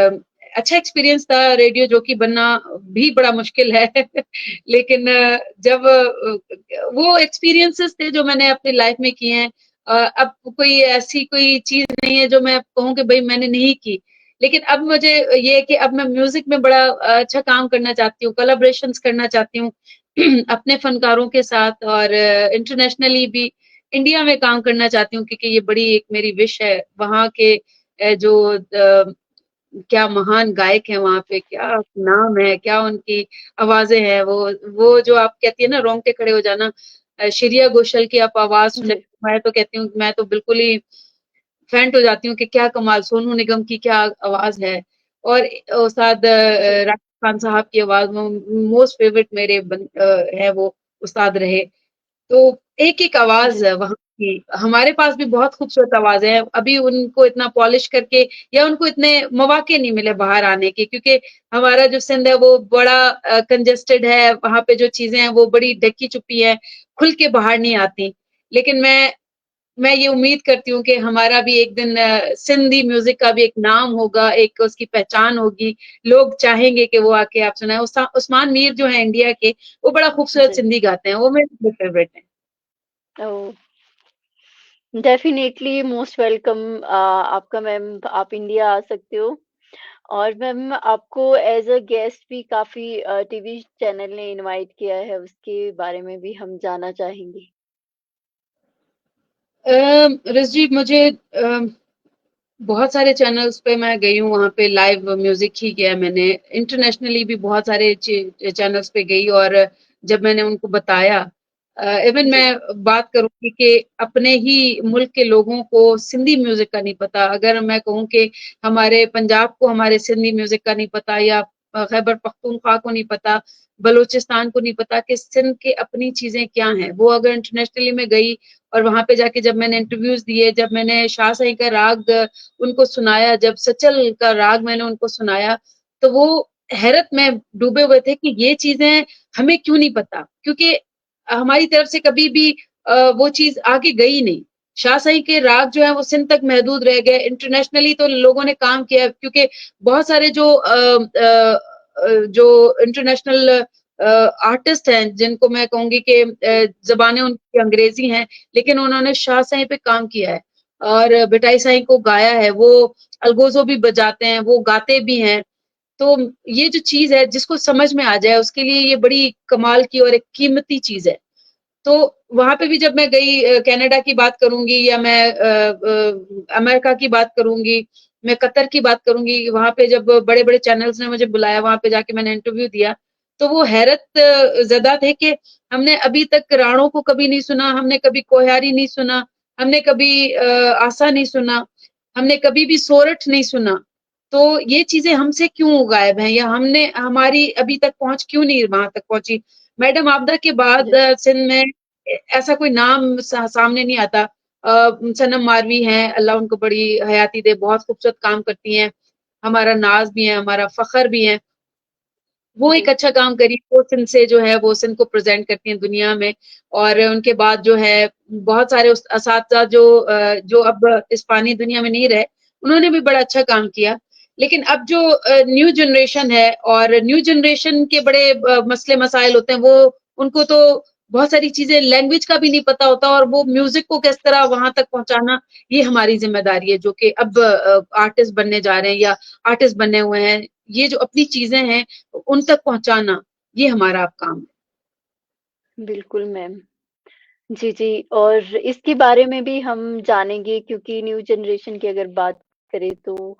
[SPEAKER 3] अच्छा एक्सपीरियंस था, रेडियो जॉकी बनना भी बड़ा मुश्किल है लेकिन जब वो एक्सपीरियंसेस थे जो मैंने अपनी लाइफ में किए हैं, अब कोई ऐसी कोई चीज नहीं है जो मैं कहूँ कि भाई मैंने नहीं की। लेकिन अब मुझे ये है कि अब मैं म्यूजिक में बड़ा अच्छा काम करना चाहती हूँ, कोलैबोरेशंस करना चाहती हूँ अपने फनकारों के साथ, और इंटरनेशनली भी इंडिया में काम करना चाहती हूँ, क्योंकि ये बड़ी एक मेरी विश है। वहाँ के जो क्या महान गायक हैं वहाँ पे, क्या नाम है, क्या उनकी आवाजें हैं, वो जो आप कहती है ना रोंगटे खड़े हो जाना, श्रेया घोषाल की आप आवाज सुने,
[SPEAKER 2] जी,
[SPEAKER 3] मैं तो कहती हूँ, मैं तो बिल्कुल ही फैंट हो जाती हूँ कि क्या कमाल, सोनू निगम की क्या आवाज है। और उस्ताद
[SPEAKER 2] जी,
[SPEAKER 3] राशिद खान साहब की आवाज मोस्ट फेवरेट मेरे है वो उस्ताद रहे। तो एक-एक आवाज़
[SPEAKER 2] जी,
[SPEAKER 3] वहाँ की, हमारे पास भी बहुत खूबसूरत आवाज़ें हैं, अभी उनको इतना पॉलिश करके या उनको इतने मौके नहीं मिले बाहर आने के, क्योंकि हमारा जो सिंध है वो बड़ा कंजेस्टेड है, वहाँ पे जो चीज़ें हैं वो बड़ी ढकी-छुपी हैं, खुल के बाहर नहीं आती। लेकिन मैं ये उम्मीद करती हूँ कि हमारा भी एक दिन सिंधी म्यूजिक का भी एक नाम होगा, एक उसकी पहचान होगी, लोग चाहेंगे कि वो आके आप सुनाए। उस्मान मीर जो है इंडिया के, वो बड़ा खूबसूरत
[SPEAKER 2] जी।
[SPEAKER 3] सिंधी गाते हैं, वो मेरे फेवरेट हैं।
[SPEAKER 2] ओह! डेफ़िनेटली मोस्ट वेलकम आपका मैम, आप इंडिया आ सकते हो। और मैम आपको एज़ अ गेस्ट भी काफ़ी टीवी चैनल ने इनवाइट किया है, उसके बारे में भी हम जानना चाहेंगे।
[SPEAKER 3] रिजवी मुझे बहुत सारे चैनल्स पे मैं गई हूँ, वहाँ पे लाइव म्यूजिक ही किया है मैंने। इंटरनेशनली भी बहुत सारे चैनल्स पे गई, और जब मैंने उनको बताया, इवन
[SPEAKER 2] जी,
[SPEAKER 3] मैं बात करूंगी कि अपने ही मुल्क के लोगों को सिंधी म्यूजिक का नहीं पता। अगर मैं कहूँ कि हमारे पंजाब को हमारे सिंधी म्यूजिक का नहीं पता, या खैबर पख्तूनख्वा को नहीं पता, बलूचिस्तान को नहीं पता कि सिंध के अपनी चीजें क्या हैं। वो अगर इंटरनेशनली में गई और वहां पे जाके जब मैंने इंटरव्यूज दिए, जब मैंने शाह सही का राग उनको सुनाया, जब सचल का राग मैंने उनको सुनाया, तो वो हैरत में डूबे हुए थे कि ये चीजें हमें क्यों नहीं पता, क्योंकि हमारी तरफ से कभी भी वो चीज आगे गई नहीं। शाह सही के राग जो है वो सिंध तक महदूद रह गए। इंटरनेशनली तो लोगों ने काम किया, क्योंकि बहुत सारे जो इंटरनेशनल आर्टिस्ट हैं, जिनको मैं कहूंगी कि जबानें उनकी अंग्रेजी हैं, लेकिन उन्होंने शाह सही पे काम किया है और बिटाई साईं को गाया है। वो अलगोजो भी बजाते हैं, वो गाते भी हैं। तो ये जो चीज है, जिसको समझ में आ जाए उसके लिए ये बड़ी कमाल की और एक कीमती चीज है। तो वहां पे भी जब मैं गई, कनाडा की बात करूंगी, या मैं अमेरिका की बात करूंगी, मैं कतर की बात करूंगी, वहां पे जब बड़े बड़े चैनल्स ने मुझे बुलाया, वहां पे जाके मैंने इंटरव्यू दिया, तो वो हैरत ज़दा थे कि हमने अभी तक राणों को कभी नहीं सुना, हमने कभी कोह्यारी नहीं सुना, हमने कभी आसा नहीं सुना, हमने कभी भी सोरठ नहीं सुना। तो ये चीजें हमसे क्यों गायब हैं, या हमने हमारी अभी तक पहुंच क्यों नहीं वहां तक पहुंची। मैडम आपदा के बाद
[SPEAKER 2] जी,
[SPEAKER 3] सिंध में ऐसा कोई नाम सामने नहीं आता। सनम मारवी हैं, अल्लाह उनको बड़ी हयाती दे, बहुत खूबसूरत काम करती हैं, हमारा नाज भी है, हमारा फखर भी है। वो एक
[SPEAKER 2] जी,
[SPEAKER 3] अच्छा काम करी, वो सिंध से जो है वो सिंध को प्रेजेंट करती हैं दुनिया में। और उनके बाद जो है बहुत सारे असातिज़ा जो अब इस फानी दुनिया में नहीं रहे, उन्होंने भी बड़ा अच्छा काम किया। लेकिन अब जो न्यू जनरेशन है, और न्यू जनरेशन के बड़े मसले मसाइल होते हैं, वो उनको तो बहुत सारी चीजें लैंग्वेज का भी नहीं पता होता, और वो म्यूजिक को किस तरह वहां तक पहुंचाना, ये हमारी जिम्मेदारी है, जो कि अब आर्टिस्ट बनने जा रहे हैं या आर्टिस्ट बने हुए हैं। ये जो अपनी चीजें हैं उन तक पहुंचाना, ये हमारा अब काम है।
[SPEAKER 2] बिल्कुल मैम। जी, जी, और इसके बारे में भी हम जानेंगे क्योंकि न्यू जनरेशन की अगर बात करें तो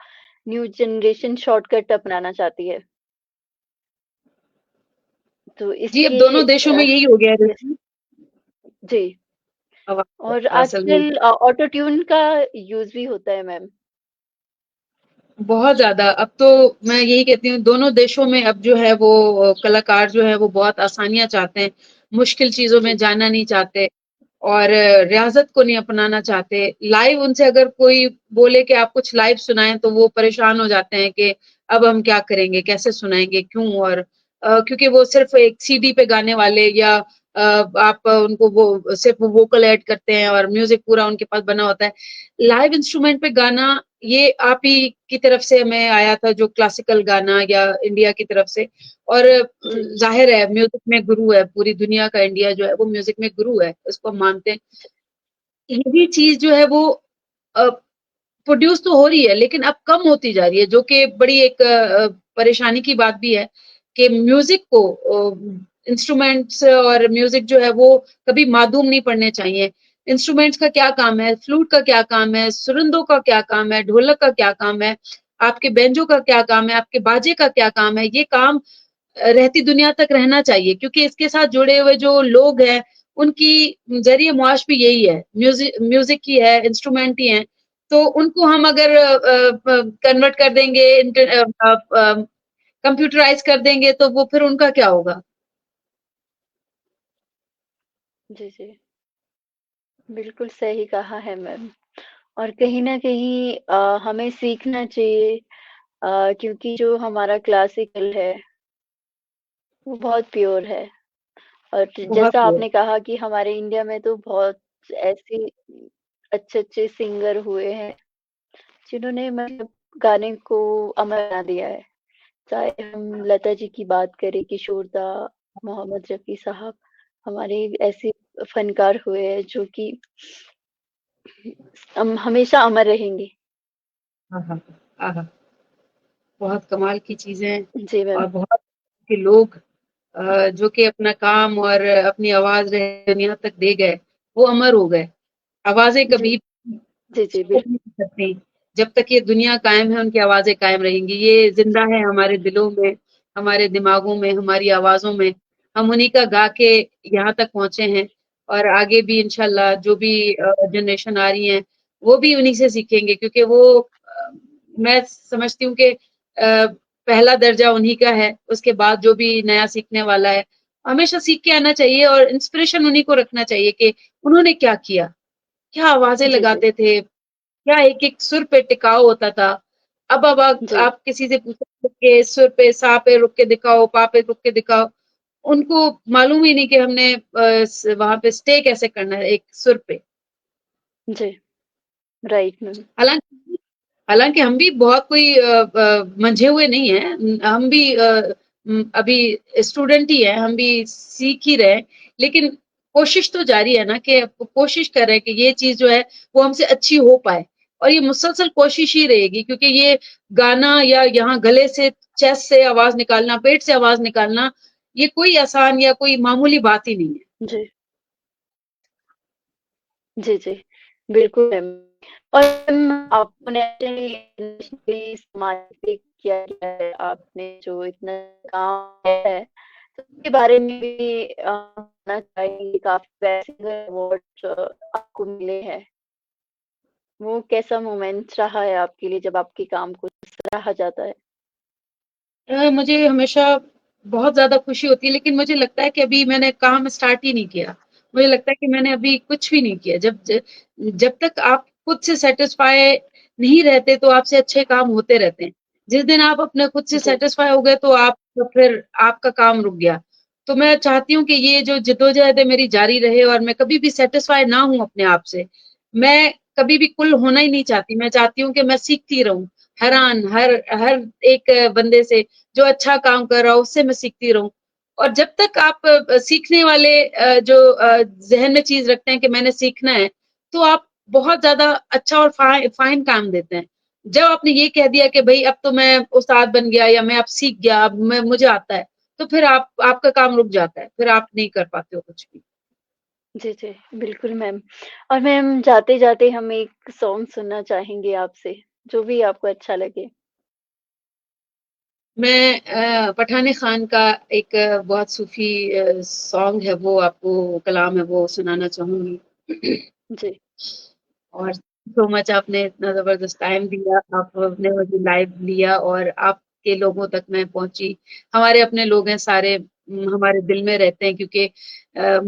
[SPEAKER 2] न्यू जनरेशन शॉर्टकट अपनाना चाहती है। तो
[SPEAKER 3] जी, अब
[SPEAKER 2] इसके
[SPEAKER 3] दोनों देशों में यही हो गया है
[SPEAKER 2] यस,
[SPEAKER 3] रिद्धि।
[SPEAKER 2] जी।
[SPEAKER 3] आवाज
[SPEAKER 2] और
[SPEAKER 3] असल में
[SPEAKER 2] आजकल ऑटो ट्यून का यूज़ भी होता है मैम।
[SPEAKER 3] बहुत ज्यादा। अब तो मैं यही कहती हूँ, दोनों देशों में अब जो है वो कलाकार जो है वो बहुत आसानियां चाहते हैं, मुश्किल चीजों में
[SPEAKER 2] जी,
[SPEAKER 3] जाना नहीं चाहते, और रियाज़त को नहीं अपनाना चाहते। लाइव उनसे अगर कोई बोले कि आप कुछ लाइव सुनाएँ, तो वो परेशान हो जाते हैं कि अब हम क्या करेंगे, कैसे सुनाएँगे, क्यों? और क्योंकि वो सिर्फ़ एक सीडी पे गाने वाले, या आप उनको वो सिर्फ़ वोकल ऐड करते हैं और म्यूज़िक पूरा उनके पास बना होता है। लाइव इंस्ट्रूमेंट पे गाना, ये आप ही की तरफ से हमें आया था, जो क्लासिकल गाना, या इंडिया की तरफ से। और
[SPEAKER 2] जी,
[SPEAKER 3] ज़ाहिर है म्यूज़िक में गुरु है, पूरी दुनिया का इंडिया जो है वो म्यूज़िक में गुरु है, इसको हम मानते हैं। यही चीज़ जो है वो अ, प्रोड्यूस तो हो रही है, लेकिन अब कम होती जा रही है, जो कि बड़ी एक परेशानी की बात भी है कि म्यूज़िक को इंस्ट्रूमेंट्स और म्यूज़िक जो है वो कभी मासूम नहीं पड़ने चाहिए। इंस्ट्रूमेंट्स का क्या काम है, फ्लूट का क्या काम है, सुरिंदों का क्या काम है, ढोलक का क्या काम है, आपके बैंजो का क्या काम है, आपके बाजे का क्या काम है, ये काम रहती दुनिया तक रहना चाहिए, क्योंकि इसके साथ जुड़े हुए जो लोग हैं, उनकी ज़रिए मुआश भी यही है, म्यूज़िक ही है, इंस्ट्रूमेंट ही हैं। तो उनको हम अगर कन्वर्ट कर देंगे, कंप्यूटराइज़ कर देंगे, तो वो फिर उनका क्या होगा?
[SPEAKER 2] जी, जी। बिल्कुल सही कहा है मैम। और कहीं न कहीं हमें सीखना चाहिए क्योंकि जो हमारा क्लासिकल है, वो बहुत प्योर है। और
[SPEAKER 3] बहुत
[SPEAKER 2] जैसा
[SPEAKER 3] लोग।
[SPEAKER 2] आपने कहा कि हमारे इंडिया में तो बहुत ऐसी अच्छे-अच्छे सिंगर हुए हैं, जिन्होंने मतलब गाने को अमर बना दिया है। चाहे हम लता जी की बात करें, किशोर दा, मोहम्मद रफ़ी साहब, हमारे ऐसे फनकार हुए हैं जो कि हमेशा अमर रहेंगे।
[SPEAKER 3] हाँ, हाँ, हाँ, हाँ। बहुत कमाल की चीज़ें
[SPEAKER 2] जी मैम।
[SPEAKER 3] और बहुत के लोग जो कि अपना काम और अपनी आवाज़ दुनिया तक दे गए, वो अमर हो गए। आवाज़ें
[SPEAKER 2] जी,
[SPEAKER 3] कभी
[SPEAKER 2] जी, जी,
[SPEAKER 3] खो नहीं सकती। जब तक ये दुनिया कायम है, उनकी आवाज़ें कायम रहेंगी। ये ज़िंदा है हमारे दिलों में, हमारे दिमागों में, हमारी आवाज़ों में। हम उन्हीं का गा के यहाँ तक पहुँचे हैं और आगे भी इंशाल्लाह जो भी जनरेशन आ रही हैं, वो भी उन्हीं से सीखेंगे क्योंकि वो मैं समझती हूँ कि पहला दर्जा उन्हीं का है, उसके बाद जो भी नया सीखने वाला है, हमेशा सीख के आना चाहिए और इंस्पिरेशन उन्हीं को रखना चाहिए कि उन्होंने क्या किया, क्या आवाज़ें
[SPEAKER 2] जी, जी,
[SPEAKER 3] लगाते थे, क्या एक-एक सुर पे टिकाव होता था। अब
[SPEAKER 2] जी,
[SPEAKER 3] आप किसी से पूछो कि सुर पे सा पे रुक के दिखाओ, पा पे रुक के दिखाओ, उनको मालूम ही नहीं कि हमने वहाँ पे स्टे कैसे करना है एक सुर पे।
[SPEAKER 2] जी, राइट मैम।
[SPEAKER 3] हालाँकि हालाँकि हम भी बहुत कोई मंझे हुए नहीं हैं। हम भी अभी स्टूडेंट ही हैं, हम भी सीख ही रहे हैं। लेकिन कोशिश तो जारी है ना कि कोशिश कर रहे हैं कि ये चीज़ जो है वो हमसे अच्छी हो पाए और ये मुसलसल कोशिश ही रहेगी क्योंकि ये गाना या यहाँ गले से, चेस्ट से आवाज़ निकालना, पेट से आवाज़ निकालना, ये कोई आसान या कोई मामूली बात ही नहीं है।
[SPEAKER 2] जी, जी, जी, बिल्कुल मैम। और मैम आपने नेशनली समाज पे किया गया है, आपने जो इतना काम है, तो उसके बारे में भी जानना चाहेंगे। काफ़ी वैसे अवार्ड्स आपको मिले हैं। वो कैसा मोमेंट रहा है आपके लिए जब आपके काम को सराहा जाता है?
[SPEAKER 3] मुझे हमेशा बहुत ज़्यादा खुशी होती है, लेकिन मुझे लगता है कि अभी मैंने काम स्टार्ट ही नहीं किया। मुझे लगता है कि मैंने अभी कुछ भी नहीं किया। जब तक आप खुद से सैटिस्फाई नहीं रहते, तो आपसे अच्छे काम होते रहते हैं। जिस दिन आप अपने खुद से
[SPEAKER 2] जी,
[SPEAKER 3] सैटिस्फाई हो गए, तो आप तो फिर आपका काम रुक गया। तो मैं चाहती हूँ कि ये जो जद्दोजहद है मेरी जारी रहे और मैं कभी भी सैटिस्फाई ना हूँ अपने आप से। मैं कभी भी कुल होना ही नहीं चाहती। मैं चाहती हूँ कि मैं सीखती रहूँ। हर हर एक बंदे से जो अच्छा काम कर रहा हो उससे मैं सीखती रहूँ। और जब तक आप सीखने वाले जो ज़हन में चीज़ रखते हैं कि मैंने सीखना है, तो आप बहुत ज़्यादा अच्छा और फ़ाइन काम देते हैं। जब आपने ये कह दिया कि भई अब तो मैं उस्ताद बन गया या मैं अब सीख गया, अब मैं मुझे आता है, तो फिर आपका काम रुक जाता है, फिर आप नहीं कर पाते हो कुछ भी।
[SPEAKER 2] जी, जी, बिल्कुल मैम। और मैम जाते-जाते हम एक सॉन्ग सुनना चाहेंगे आपसे, जो भी आपको अच्छा लगे।
[SPEAKER 3] मैं पठान खान का एक बहुत सूफ़ी सॉन्ग है वो आपको कलाम है वो सुनाना चाहूँगी।
[SPEAKER 2] जी,
[SPEAKER 3] और सो मच आपने इतना ज़बरदस्त टाइम दिया, आपने मुझे लाइव लिया और आपके लोगों तक मैं पहुँची। हमारे अपने लोग हैं सारे हमारे दिल में रहते हैं क्योंकि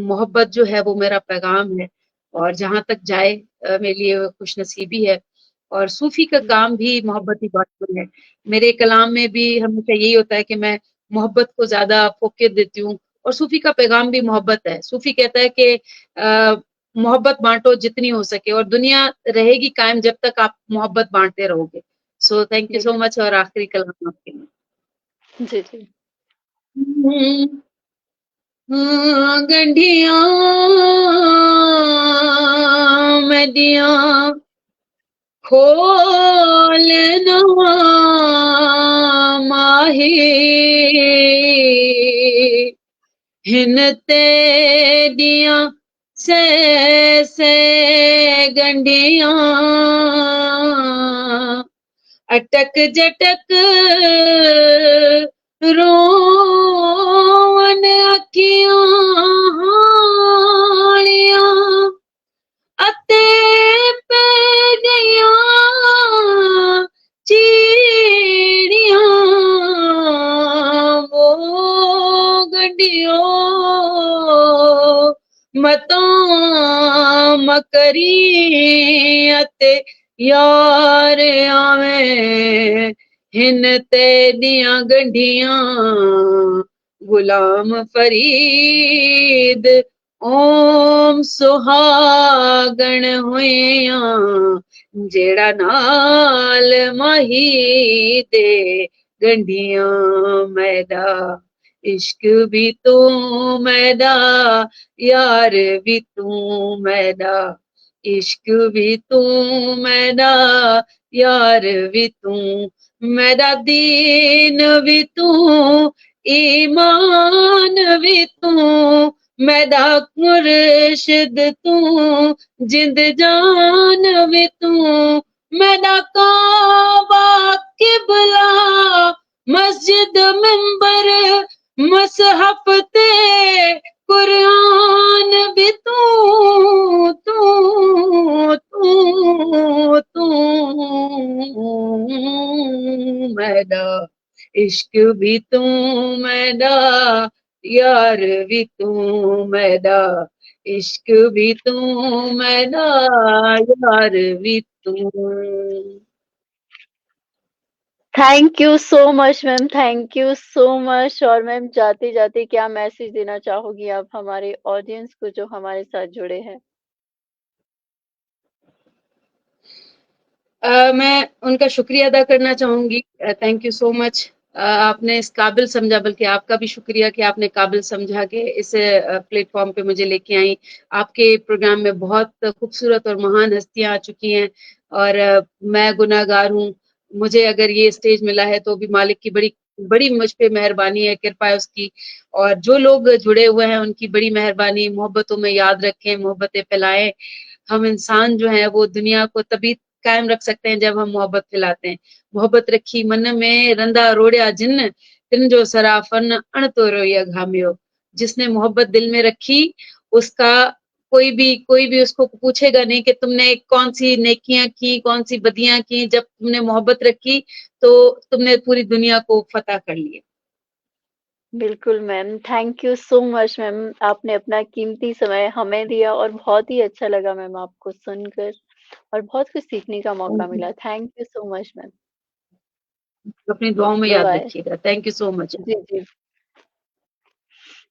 [SPEAKER 3] मोहब्बत जो है वो मेरा पैगाम है और जहाँ तक जाए मेरे लिए वो खुशनसीबी है और सूफ़ी का
[SPEAKER 2] जी,
[SPEAKER 3] काम भी मोहब्बत ही बाँटना है। मेरे कलाम में भी हमेशा यही होता है कि मैं मोहब्बत को ज़्यादा फ़ोक़ियत देती हूँ और सूफ़ी का पैगाम भी मोहब्बत है। सूफ़ी कहता है कि मोहब्बत बाँटो जितनी हो सके और दुनिया रहेगी कायम जब तक आप मोहब्बत बाँटते रहोगे। सो थैंक यू सो
[SPEAKER 2] बिल्कुल।
[SPEAKER 3] मच और आखिरी कलाम आपके लिए।
[SPEAKER 2] जी, जी।
[SPEAKER 3] गंढिया मैदियां खोलना माही हिन तेरियां से गंढियां अटक जटक रोवन अखियां हालियां ਅਤੇ ਪੈ ਗਈਆਂ ਚੀੜੀਆਂ ਵੋ ਗੱਡੀਓ ਮਤਾਂ ਮਕਰੀ ਅਤੇ ਯਾਰ ਆਵੇਂ हिन तेरियां गंढियां गुलाम फरीद ओम सुहागण होइयां जेड़ा नाल माही दे गंढियां मैदा इश्क भी तू मैदा यार भी तू मैदा इश्क भी तू मैदा यार भी तू मैदा दीन भी तू ईमान भी तू मैदा मुर्शिद तू जिंद जान भी तू मैदा काबा किबला मस्जिद मिंबर मसहफ ते कुरान भी तू मैदा इश्क भी तू मैदा यार भी तू मैदा इश्क भी तू मैदा यार भी तू
[SPEAKER 2] thank you so much ma'am, thank you so much. और मैम जाते-जाते क्या मैसेज देना चाहोगी आप हमारे ऑडियंस को जो हमारे साथ जुड़े हैं?
[SPEAKER 3] मैं उनका शुक्रिया अदा करना चाहूंगी। Thank you so much. आपने इस काबिल समझा, बल्कि आपका भी शुक्रिया कि आपने काबिल समझा के इस प्लेटफॉर्म पे मुझे लेके आई। आपके प्रोग्राम में बहुत खूबसूरत और महान हस्तियां आ चुकी हैं और मैं गुनाहगार हूँ। मुझे अगर ये स्टेज मिला है तो भी मालिक की बड़ी बड़ी मुझ पे मेहरबानी है, कृपा है उसकी। और जो लोग जुड़े हुए हैं उनकी बड़ी मेहरबानी। मोहब्बतों में याद रखें, मोहब्बतें फैलाएं। हम इंसान जो है वो दुनिया को तभी कायम रख सकते हैं जब हम मोहब्बत फैलाते हैं। मोहब्बत रखी मन में रंदा रोड़िया जिन तिन जो सराफन अण तो रोया घामियो। जिसने मोहब्बत दिल में रखी उसका कोई भी उसको पूछेगा नहीं कि तुमने कौन सी नेकियां की, कौन सी बदियां की। जब तुमने मोहब्बत रखी तो तुमने पूरी दुनिया को फतह कर लिया।
[SPEAKER 2] बिल्कुल ma'am, thank you so much ma'am. आपने अपना कीमती समय हमें दिया और बहुत ही अच्छा लगा मैम आपको सुनकर और बहुत कुछ सीखने का मौका मिला। Thank you so much ma'am.
[SPEAKER 3] अपनी दुआओं में याद
[SPEAKER 2] बाय-बाय।
[SPEAKER 3] रखिएगा। Thank you so much.
[SPEAKER 2] जी, जी।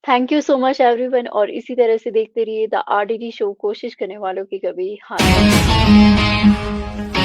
[SPEAKER 2] Thank you so much everyone और इसी तरह से देखते रहिए द आरडीडी शो, कोशिश करने वालों की कभी हार नहीं।